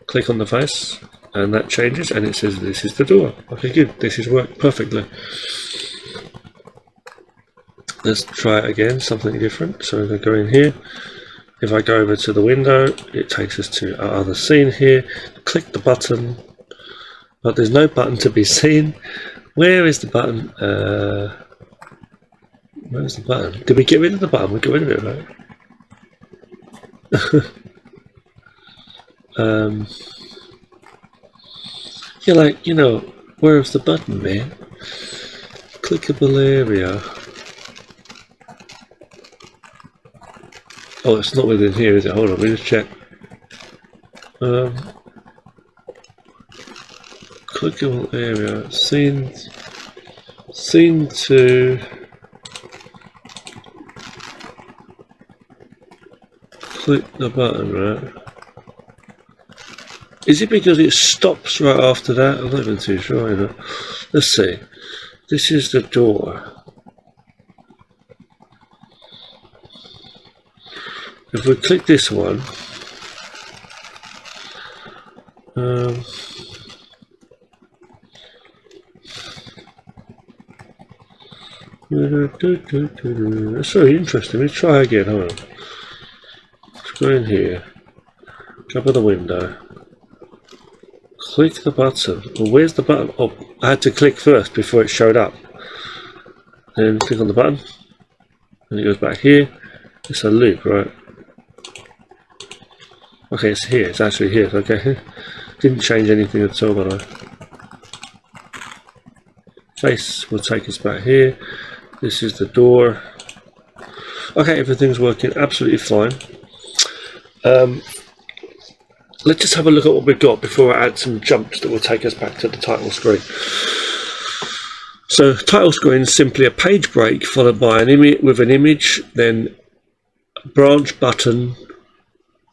Click on the face, and that changes, and it says this is the door. Okay, good. This has worked perfectly. Let's try it again. Something different. So we're going to go in here. If I go over to the window, it takes us to our other scene here. Click the button, but there's no button to be seen. Where is the button? Where's the button? Did we get rid of the button? We got rid of it, right? Yeah, like, you know, where's the button, man? Clickable area. Oh, it's not within here, is it? Hold on, let me just check. Clickable area. Scene 2. Click the button, right? Is it because it stops right after that? I'm not even too sure, you know. Let's see. This is the door. If we click this one, that's very interesting. Let's try again. Hold on. Let's go in here. Cover the window. Click the button. Well, where's the button? Oh, I had to click first before it showed up. Then click on the button, and it goes back here. It's a loop, right? Okay, it's here. It's actually here. Okay, didn't change anything at all, by the way. Face will take us back here. This is the door. Okay, everything's working absolutely fine. Let's just have a look at what we've got before I add some jumps that will take us back to the title screen. So, title screen is simply a page break followed by an image with an image, then a branch button,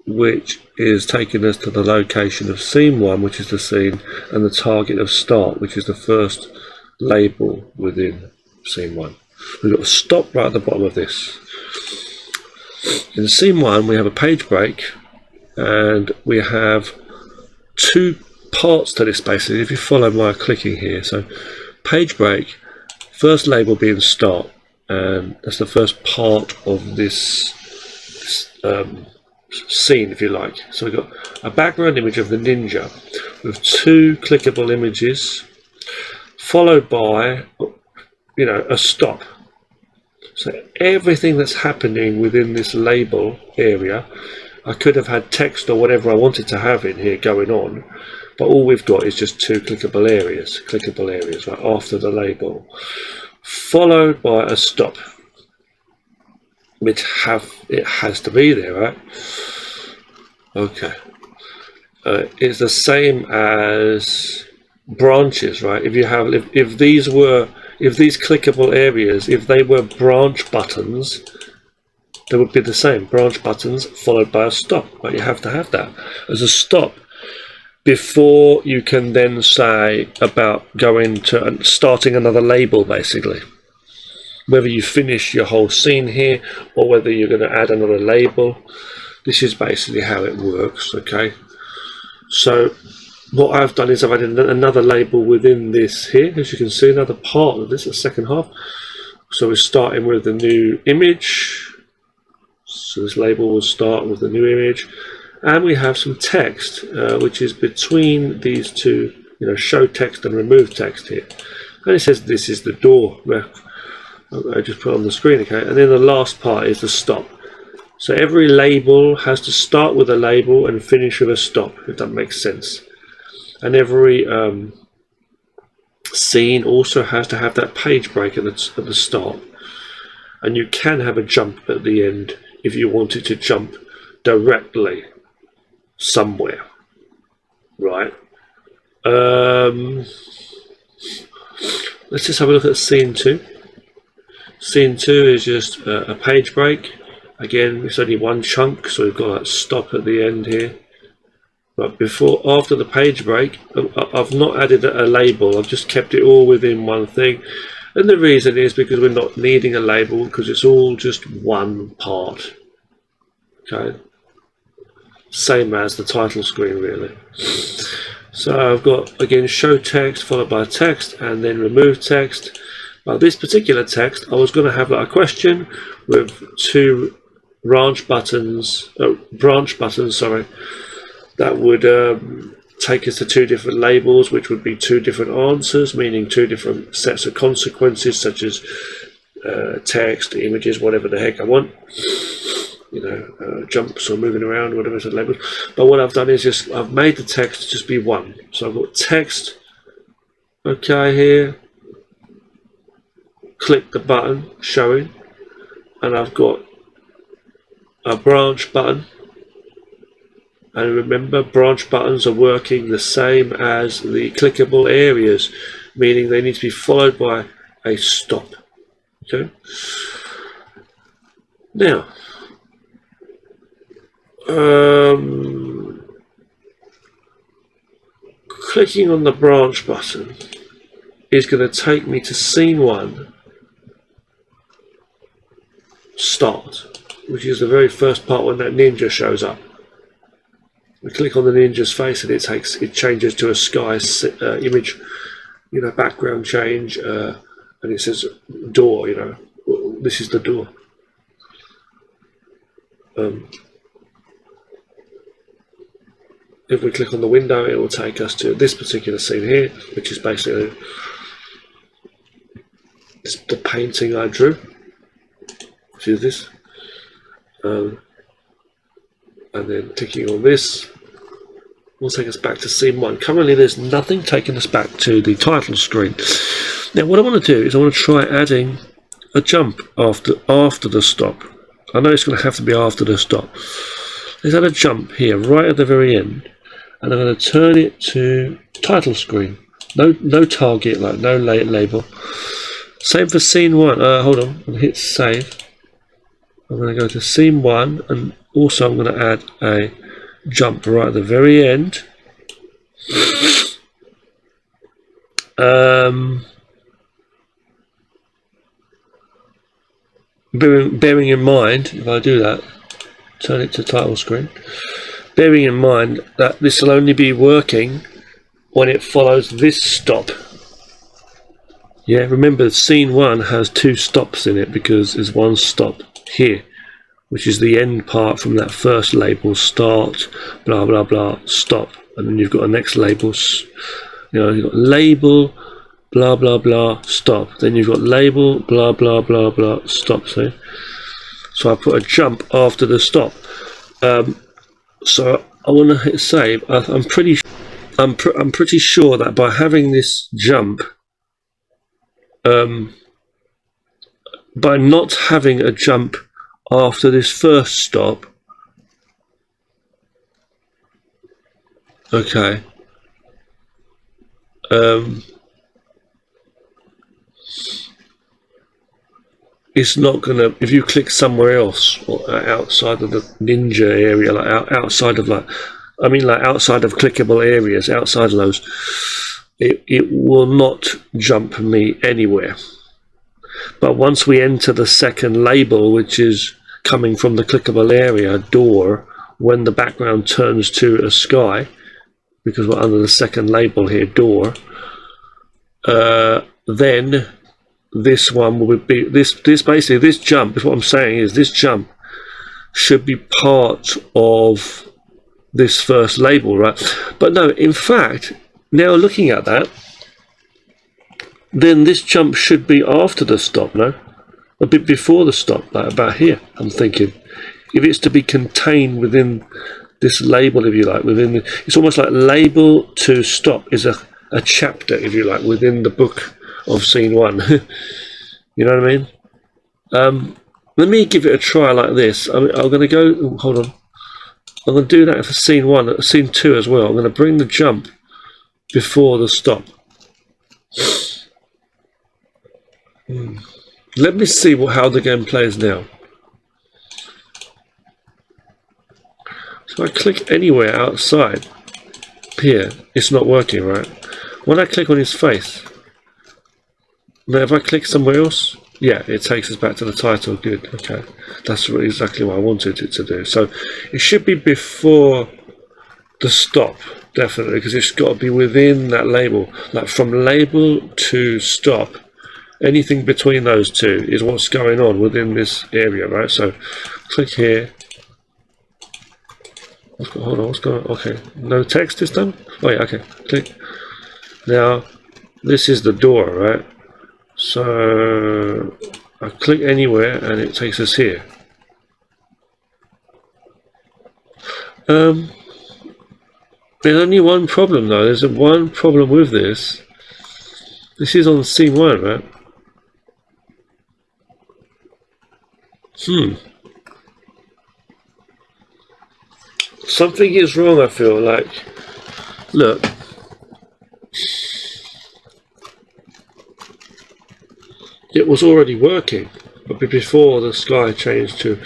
which is taking us to the location of scene 1, which is the scene, and the target of start, which is the first label within scene 1. We've got a stop right at the bottom of this. In scene 1, we have a page break, and we have 2 parts to this basically, if you follow my clicking here. So, page break, first label being start, and that's the first part of this scene, if you like. So we've got a background image of the ninja with 2 clickable images, followed by, you know, a stop. So everything that's happening within this label area, I could have had text or whatever I wanted to have in here going on, but all we've got is just 2 clickable areas right after the label, followed by a stop, which it has to be there, right? Okay. It's the same as branches, right? If you have, if these clickable areas, if they were branch buttons, they would be the same. Branch buttons followed by a stop, right? You have to have that as a stop before you can then say about going to starting another label, basically. Whether you finish your whole scene here or whether you're going to add another label, this is basically how it works. Okay, so what I've done is I've added another label within this here, as you can see, another part of this, the second half. So we're starting with the new image, so this label will start with the new image, and we have some text which is between these 2, you know, show text and remove text here, and it says this is the door. I just put it on the screen, okay? And then the last part is the stop. So every label has to start with a label and finish with a stop, if that makes sense. And every scene also has to have that page break at the start. And you can have a jump at the end if you wanted to jump directly somewhere, right? Let's just have a look at scene 2. Scene 2 is just a page break. Again, it's only one chunk, so we've got that stop at the end here. But after the page break, I've not added a label. I've just kept it all within one thing. And the reason is because we're not needing a label, because it's all just one part. Okay. Same as the title screen, really. So I've got, again, show text followed by text and then remove text. Now this particular text, I was going to have like a question with two branch buttons, that would take us to two different labels, which would be two different answers, meaning two different sets of consequences, such as text, images, whatever the heck I want. You know, jumps or moving around, whatever it's labeled. But what I've done is just I've made the text just be one. So I've got text, okay, here. Click the button showing, and I've got a branch button. And remember, branch buttons are working the same as the clickable areas, meaning they need to be followed by a stop. Okay. Now, clicking on the branch button is going to take me to scene 1, start, which is the very first part when that ninja shows up. We click on the ninja's face and it changes to a sky image, you know, background change, and it says door, you know, this is the door. If we click on the window, it will take us to this particular scene here, which is basically the painting I drew, which is this. And then clicking on this will take us back to scene 1. Currently there's nothing taking us back to the title screen. Now what I want to do is I want to try adding a jump after the stop. I know it's going to have to be after the stop. Let's add a jump here right at the very end, and I'm going to turn it to title screen. No target, like no label. Same for scene 1. Hold on, I'll hit save. I'm going to go to scene 1, and also I'm going to add a jump right at the very end. Bearing in mind, if I do that, turn it to title screen, bearing in mind that this will only be working when it follows this stop. Yeah, remember scene 1 has 2 stops in it because there's one stop here, which is the end part from that first label, start, blah blah blah, stop, and then you've got a next label, you know, you've got label, blah blah blah, stop, then you've got label, blah blah blah blah, stop. See? So I put a jump after the stop. So I want to hit save. I'm pretty sure that by having this jump, by not having a jump after this first stop, okay, it's not gonna, if you click somewhere else or outside of the ninja area, like outside of outside of clickable areas, outside of those, it will not jump me anywhere. But once we enter the second label, which is coming from the clickable area, door, when the background turns to a sky, because we're under the second label here, door, then this one will be this basically, this jump is what I'm saying, is this jump should be part of this first label, right? But no, in fact, now looking at that, then this jump should be after the stop, no? a bit before the stop, like about here. I'm thinking, if it's to be contained within this label, if you like, within it's almost like label to stop is a chapter, if you like, within the book of scene 1. You know what I mean? Let me give it a try like this. I'm going to go. Hold on. I'm going to do that for scene 1, scene 2 as well. I'm going to bring the jump before the stop. Let me see how the game plays now. So I click anywhere outside here, it's not working, right? When I click on his face, now if I click somewhere else, yeah, it takes us back to the title. Good, okay. That's exactly what I wanted it to do. So it should be before the stop, definitely, because it's got to be within that label. Like from label to stop, anything between those two is what's going on within this area, right? So click here. Hold on, what's going on? Okay, no text this time? Oh yeah, okay, click. Now, this is the door, right? So I click anywhere and it takes us here. There's only one problem though. There's one problem with this. This is on scene 1, right? Something is wrong, I feel like. Look. It was already working, but before the sky changed to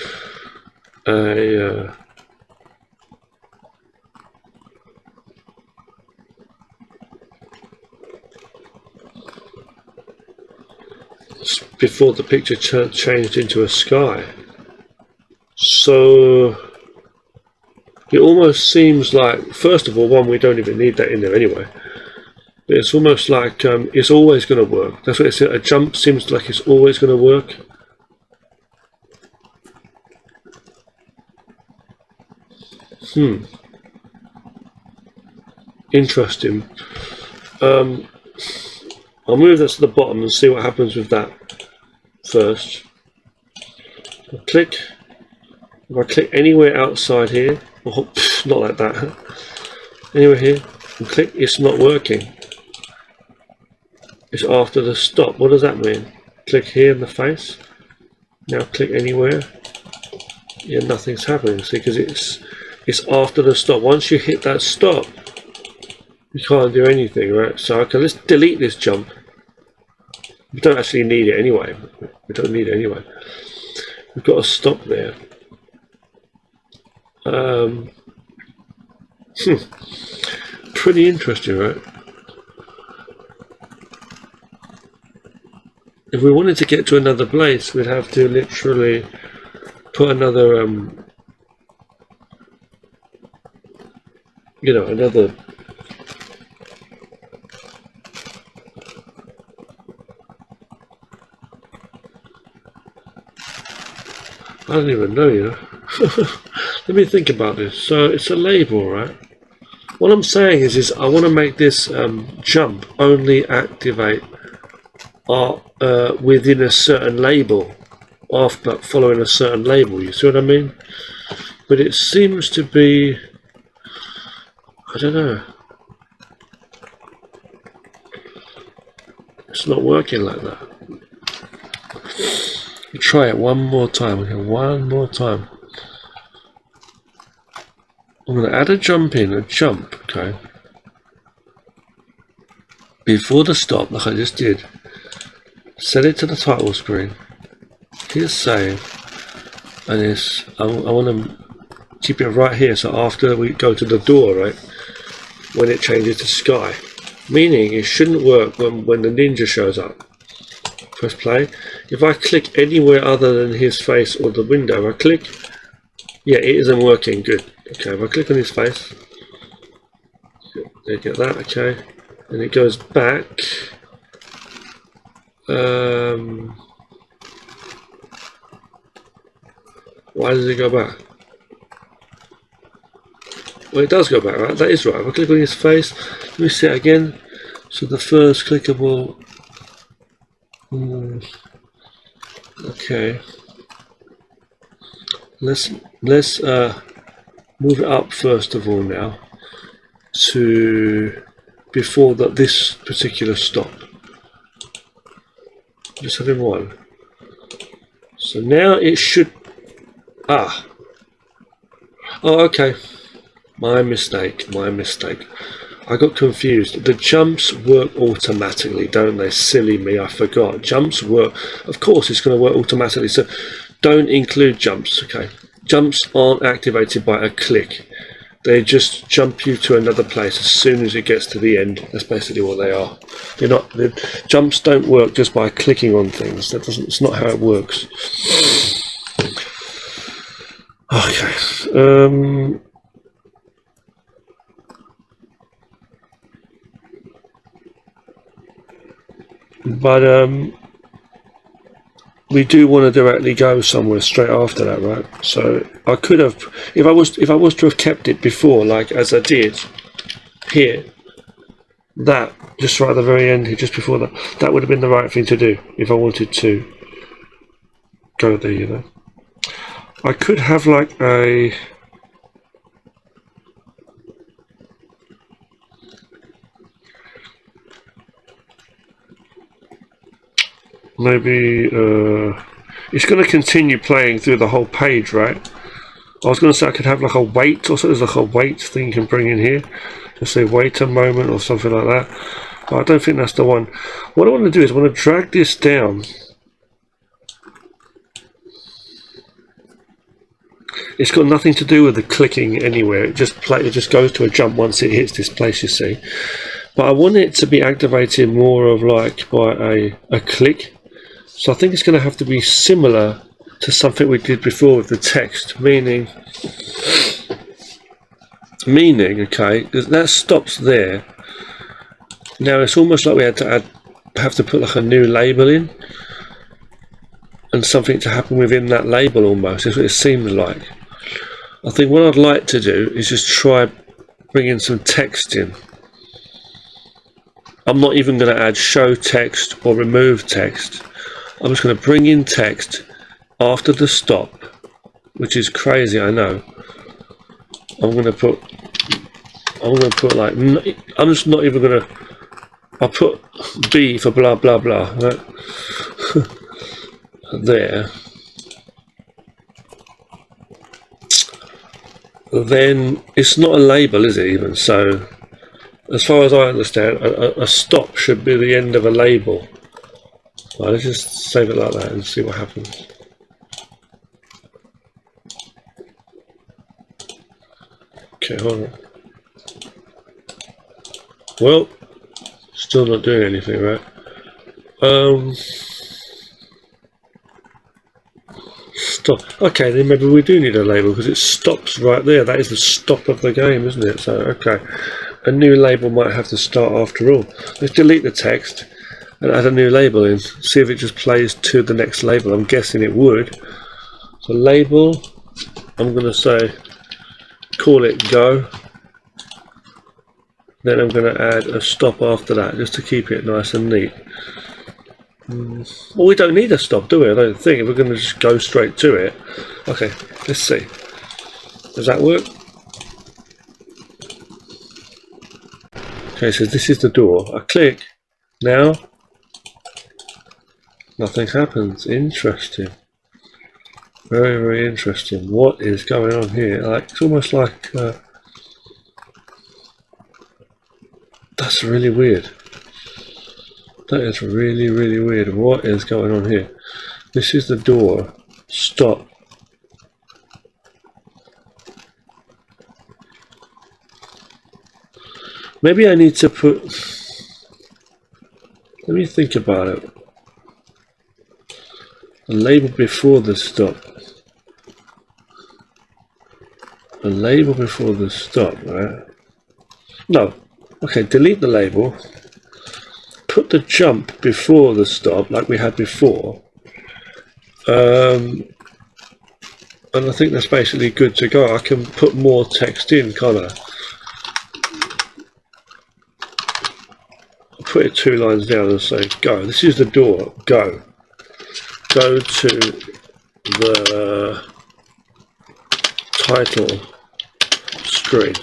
a before the picture changed into a sky. So it almost seems like, first of all, we don't even need that in there anyway. But it's almost like it's always going to work. That's what it's. A jump seems like it's always going to work. Interesting. I'll move that to the bottom and see what happens with that first. I'll click. If I click anywhere outside here, oh, not like that. Anywhere here, and click, it's not working. It's after the stop. What does that mean? Click here in the face. Now click anywhere. Yeah, nothing's happening. See, because it's after the stop. Once you hit that stop, you can't do anything, right? So okay, let's delete this jump. We don't actually need it anyway. We don't need it anyway. We've got a stop there. Pretty interesting, right? If we wanted to get to another place, we'd have to literally put another, you know, another. I don't even know, you know. Let me think about this. So it's a label, right? What I'm saying is I want to make this jump only activate within a certain label, after following a certain label. You see what I mean? But it seems to be, I don't know. It's not working like that. Try it one more time. Okay, one more time. I'm going to add a jump in, a jump, okay, before the stop, like I just did. Set it to the title screen. Hit save, and I want to keep it right here. So after we go to the door, right, when it changes to sky, meaning it shouldn't work when the ninja shows up. Press play. If I click anywhere other than his face or the window, I click. Yeah, it isn't working. Good. Okay, if I click on his face, they get that. Okay, and it goes back. Why does it go back? Well, it does go back, right? That is right. If I click on his face, let me see it again. So the first clickable. Okay. Let's move it up first of all now to before this particular stop. Just having one. So now it should. Oh, okay. My mistake. I got confused. The jumps work automatically, don't they? Silly me, I forgot. Jumps work. Of course, it's going to work automatically. So don't include jumps. Okay. Jumps aren't activated by a click. They just jump you to another place as soon as it gets to the end. That's basically what they are. They're not. The jumps don't work just by clicking on things. That doesn't. It's not how it works. Okay. But we do want to directly go somewhere straight after that, right? So I could have, if I was to have kept it before, like as I did here, that just right at the very end, just before that would have been the right thing to do if I wanted to go there, you know. I could have like a maybe it's going to continue playing through the whole page, right? I was going to say I could have like a wait, or so there's like a wait thing you can bring in here. Just say wait a moment or something like that. But I don't think that's the one. What I want to do is I want to drag this down. It's got nothing to do with the clicking anywhere. It just goes to a jump once it hits this place, you see. But I want it to be activated more of like by a click. So I think it's going to have to be similar to something we did before with the text, meaning okay, that stops there. Now it's almost like we had to have to put like a new label in and something to happen within that label almost. That's what it seemed like. I think what I'd like to do is just try bringing some text in. I'm not even going to add show text or remove text. I'm just going to bring in text after the stop, which is crazy, I know. I'm going to put like, I'm just not even going to, I'll put B for blah blah blah, right? There. Then it's not a label, is it even? So as far as I understand, a stop should be the end of a label. Right, let's just save it like that and see what happens. Okay, hold on. Well, still not doing anything, right? Stop. Okay, then maybe we do need a label because it stops right there. That is the stop of the game, isn't it? So, okay. A new label might have to start after all. Let's delete the text and add a new label in. See if it just plays to the next label. I'm guessing it would. So label, I'm going to say, call it go. Then I'm going to add a stop after that just to keep it nice and neat. Well, we don't need a stop, do we? I don't think. If we're going to just go straight to it. Okay, let's see. Does that work? Okay, so this is the door. I click. Now, nothing happens. Interesting. Very, very interesting. What is going on here? Like, it's almost like... that's really weird. That is really, really weird. What is going on here? This is the door. Stop. Maybe I need to put... Let me think about it. A label before the stop. A label before the stop, right? No. Okay, delete the label. Put the jump before the stop, like we had before. And I think that's basically good to go. I can put more text in, can't I? I'll put it 2 lines down and say, go. This is the door, go. go to the title screen.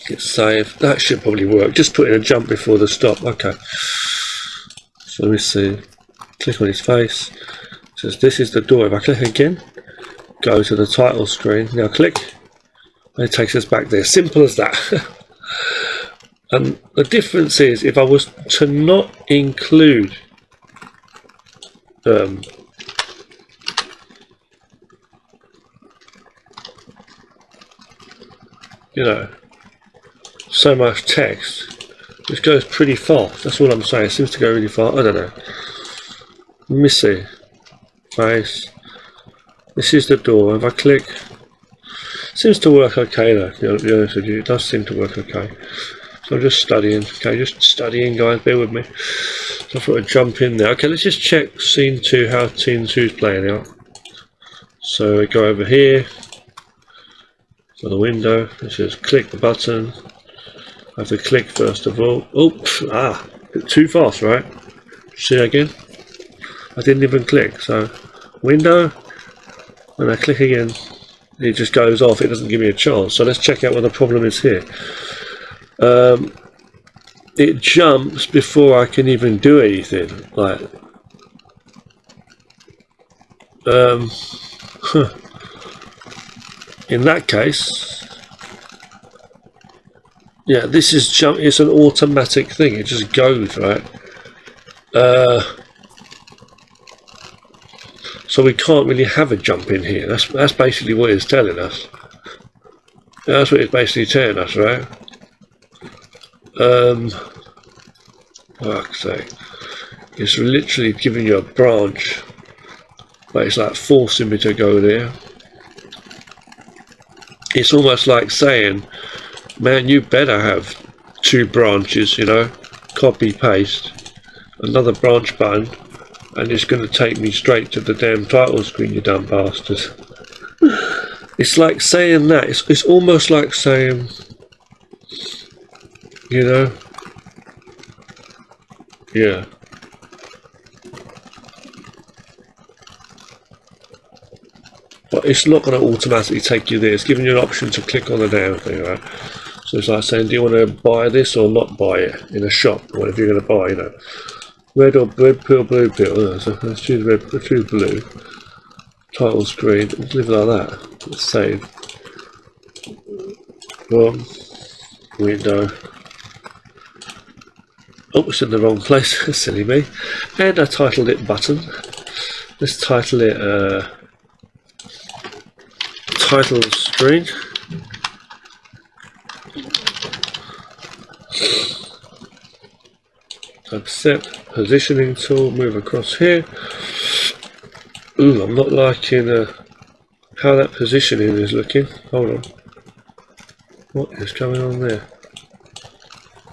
Hit save. That should probably work. Just put in a jump before the stop. Okay. So let me see. Click on his face. It says this is the door. If I click again, go to the title screen. Now click. And it takes us back there. Simple as that. And the difference is if I was to not include you know, so much text, which goes pretty fast. That's all I'm saying. It seems to go really fast. I don't know. Let me see. Face. This is the door. If I click, it seems to work okay though. To be honest with you, it does seem to work okay. So I'm just studying. Okay, just studying, guys. Bear with me. So I thought I'd jump in there. Okay, let's just check scene 2, how scene 2 is playing out. So I go over here. For the window, it says click the button. I have to click first of all. Oh, too fast, right? See again? I didn't even click. So, window, when I click again, it just goes off. It doesn't give me a chance. So let's check out what the problem is here. It jumps before I can even do anything. Like, in that case, yeah, this is jump. It's an automatic thing. It just goes, right? So we can't really have a jump in here. That's basically what it's telling us. That's what it's basically telling us, right? Fuck's sake. It's literally giving you a branch, but it's like forcing me to go there. It's almost like saying, man, you better have 2 branches, you know, copy paste, another branch button, and it's going to take me straight to the damn title screen, you dumb bastard. It's like saying that. It's almost like saying, you know, yeah. But it's not going to automatically take you there. It's giving you an option to click on the damn thing, right? So it's like saying, do you want to buy this or not buy it in a shop? Whatever you're going to buy, you know. Red pill, blue pill. So let's choose red, let's choose blue. Title screen. Let's leave it like that. Let's save. Window. Oh, it's in the wrong place. Silly me. And I titled it button. Let's title it title screen. Accept positioning tool, move across here. Ooh, I'm not liking how that positioning is looking. Hold on. What is going on there?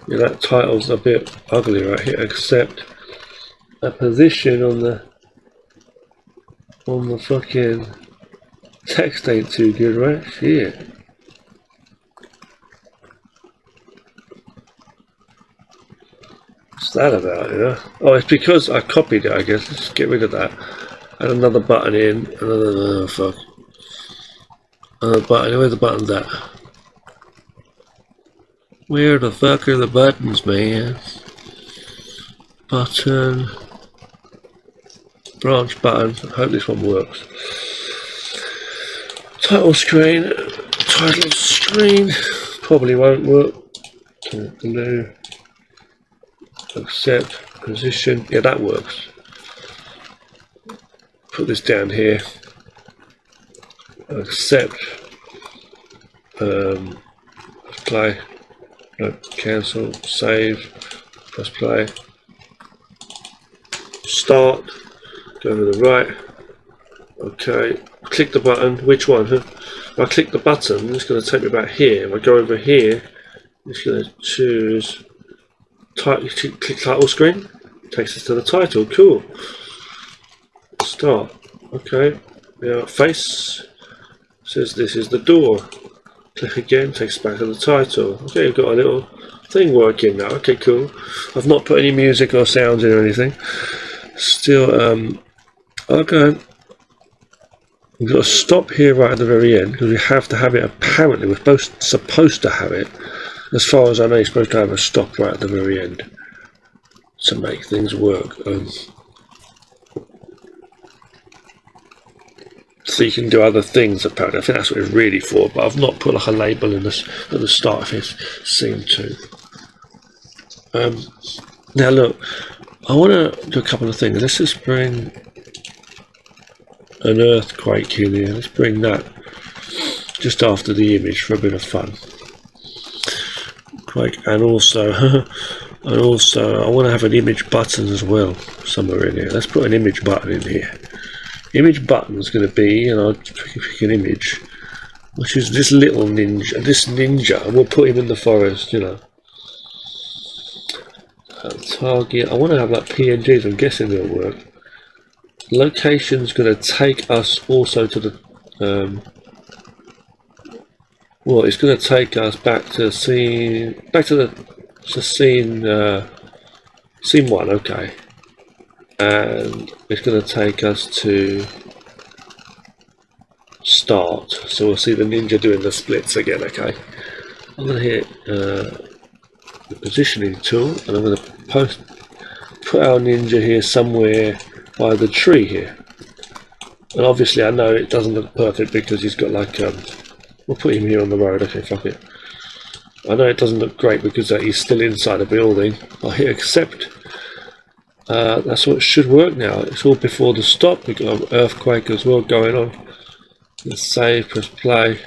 Yeah, that title's a bit ugly right here. Accept a position on the fucking text ain't too good, right? Shit. What's that about, you know? Oh, it's because I copied it, I guess. Let's get rid of that. Add another button in. Another fuck. Another button. Where's the buttons at? Where the fuck are the buttons, man? Button. Branch button. I hope this one works. Title screen. Title screen. Probably won't work. Blue. Accept. Position. Yeah, that works. Put this down here. Accept. Play. No, cancel. Save. Press play. Start. Go to the right. Okay. Click the button. Which one? Huh? If I click the button, it's going to take me back here. If I go over here, it's going to choose. Click title screen. Takes us to the title. Cool. Start. Okay. Now face. Says this is the door. Click again. Takes us back to the title. Okay, you've got a little thing working now. Okay, cool. I've not put any music or sounds in or anything. Still, okay. We've got to stop here right at the very end because we have to have it. Apparently, we're supposed to have it. As far as I know, you're supposed to have a stop right at the very end to make things work. So you can do other things. Apparently, I think that's what it's really for. But I've not put like a label in this at the start of this scene too. Now look, I want to do a couple of things. Let's just bring an earthquake in here. Let's bring that just after the image for a bit of fun. Quake, and also I want to have an image button as well somewhere in here. Let's put an image button in here. Image button is going to be, and I'll pick an image, which is this little ninja. This ninja, and we'll put him in the forest, you know. Target. I want to have like PNGs. I'm guessing they'll work. Location's going to take us also to the. Well, it's going to take us back to scene. Back to the scene. Scene 1. Okay. And it's going to take us to start. So we'll see the ninja doing the splits again. Okay. I'm going to hit the positioning tool, and I'm going to put our ninja here somewhere by the tree here. And obviously I know it doesn't look perfect because he's got like we'll put him here on the road. Okay, fuck it. I know it doesn't look great because he's still inside a building. I'll hit accept. That's what should work now. It's all before the stop. We've got an earthquake as well going on. Let's save, press play.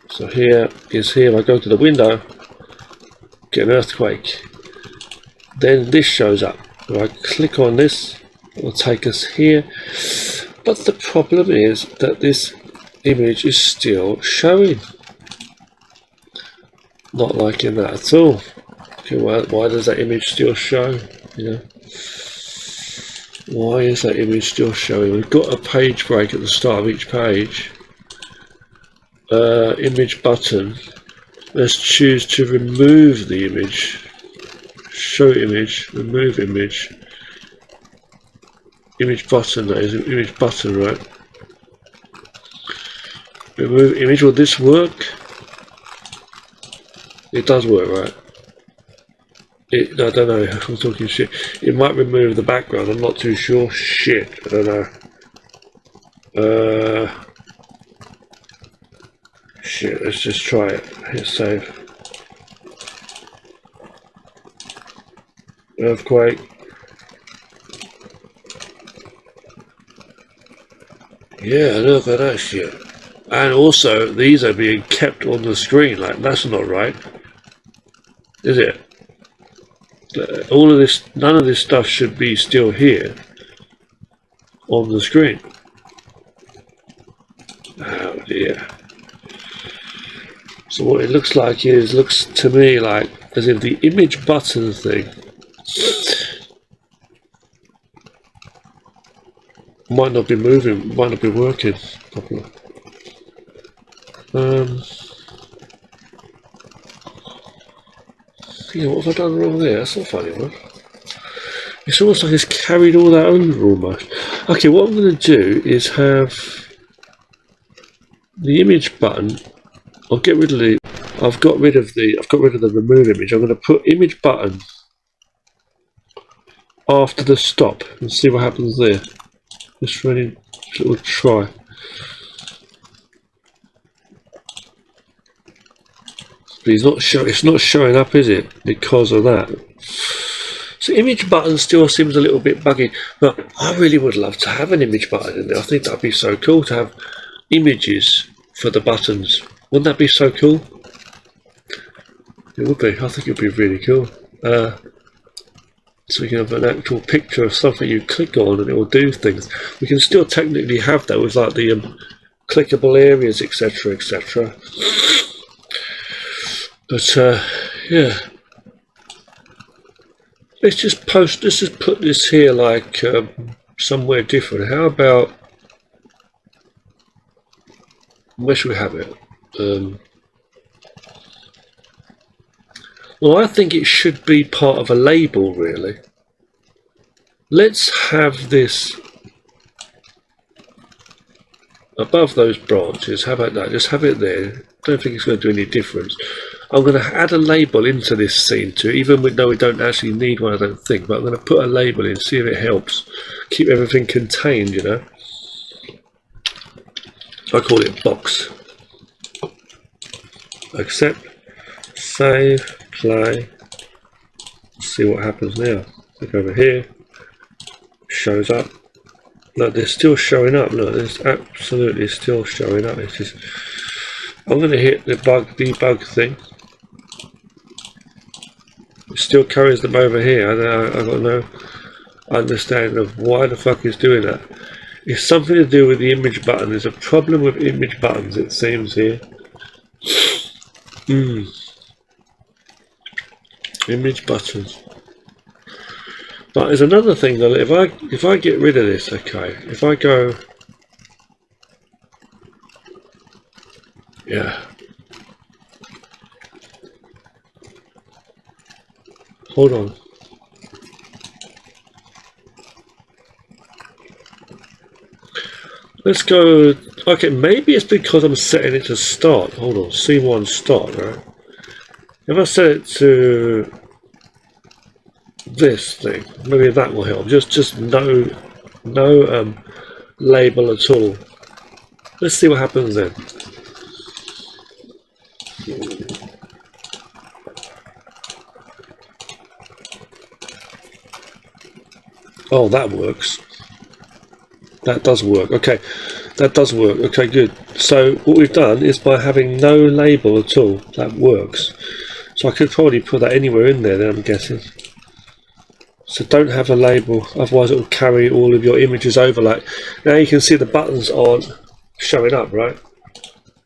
So here is here. If I go to the window, get an earthquake. Then this shows up. If I click on this, it will take us here. But the problem is that this image is still showing. Not liking that at all. Okay, why does that image still show? You know, why is that image still showing? We've got a page break at the start of each page. Image button. Let's choose to remove the image. Show image, remove image. Image button, that is image button, right? Remove image. Will this work? It does work, right? I don't know. I'm talking shit. It might remove the background. I'm not too sure. Shit, I don't know. Shit. Let's just try it. Hit save. Earthquake. Yeah, look at that shit. And also, these are being kept on the screen. Like, that's not right, is it? All of this, none of this stuff should be still here on the screen. Oh dear. So what it looks like is, looks to me like as if the image button thing might not be moving, might not be working properly. Yeah, what have I done wrong there? That's not funny, man. It's almost like it's carried all that over almost. Okay, what I'm going to do is have the image button. I'll get rid of the. I've got rid of the remove image. I'm going to put image button after the stop and see what happens there. Just running a little try. But it's not showing up, is it? Because of that. So image button still seems a little bit buggy. But I really would love to have an image button in there. I think that'd be so cool to have images for the buttons. Wouldn't that be so cool? It would be. I think it would be really cool. So we can have an actual picture of something you click on and it will do things. We can still technically have that with like the clickable areas, etc., etc. But yeah, let's just put this here like somewhere different. How about, where should we have it? Well, I think it should be part of a label, really. Let's have this above those branches. How about that? Just have it there. Don't think it's going to do any difference. I'm going to add a label into this scene too, even though we don't actually need one, I don't think. But I'm going to put a label in, see if it helps. Keep everything contained, you know. I call it box. Accept, save, play. See what happens now. Click over here. Shows up. Look, they're still showing up. Look, it's absolutely still showing up. It's just, I'm going to hit the debug thing. It still carries them over here. I've got no understanding of why the fuck it's doing that. It's something to do with the image button. There's a problem with image buttons, it seems here. Image buttons. But there's another thing that if I get rid of this, okay, if I go, yeah, hold on. Let's go. Okay, maybe it's because I'm setting it to start. Hold on, C1 start, right? If I set it to this thing, maybe that will help. Just no label at all. Let's see what happens then. Oh, that works. That does work. Okay, that does work. Okay, good. So what we've done is by having no label at all, that works. So I could probably put that anywhere in there then, I'm guessing. So don't have a label, otherwise it will carry all of your images over. Like now you can see the buttons aren't showing up, right?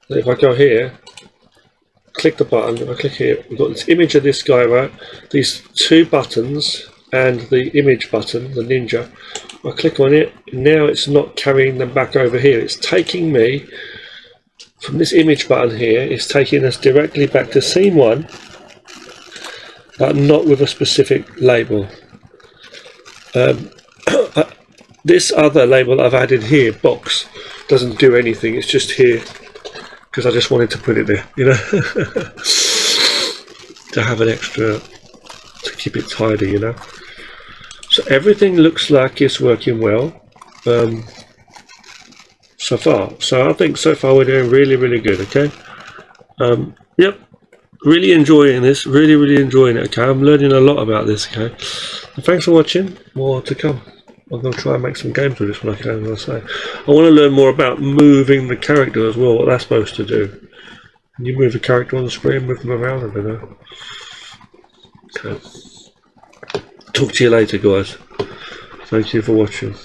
So if I go here, click the button, if I click here, we've got this image of this guy, right? These two buttons and the image button, the ninja. I click on it, now it's not carrying them back over here. It's taking me from this image button here, it's taking us directly back to scene 1, but not with a specific label. This other label I've added here, box, doesn't do anything. It's just here because I just wanted to put it there, you know, to have an extra, to keep it tidy, you know. So everything looks like it's working well so far. So I think so far we're doing really good. Okay. Yep. Really enjoying this. Really enjoying it. Okay. I'm learning a lot about this. Okay. And thanks for watching. More to come. I'm going to try and make some games with this when I can. As I say, I want to learn more about moving the character as well. What that's supposed to do. Can you move the character on the screen, move them around? I don't know. Okay. Talk to you later, guys. Thank you for watching.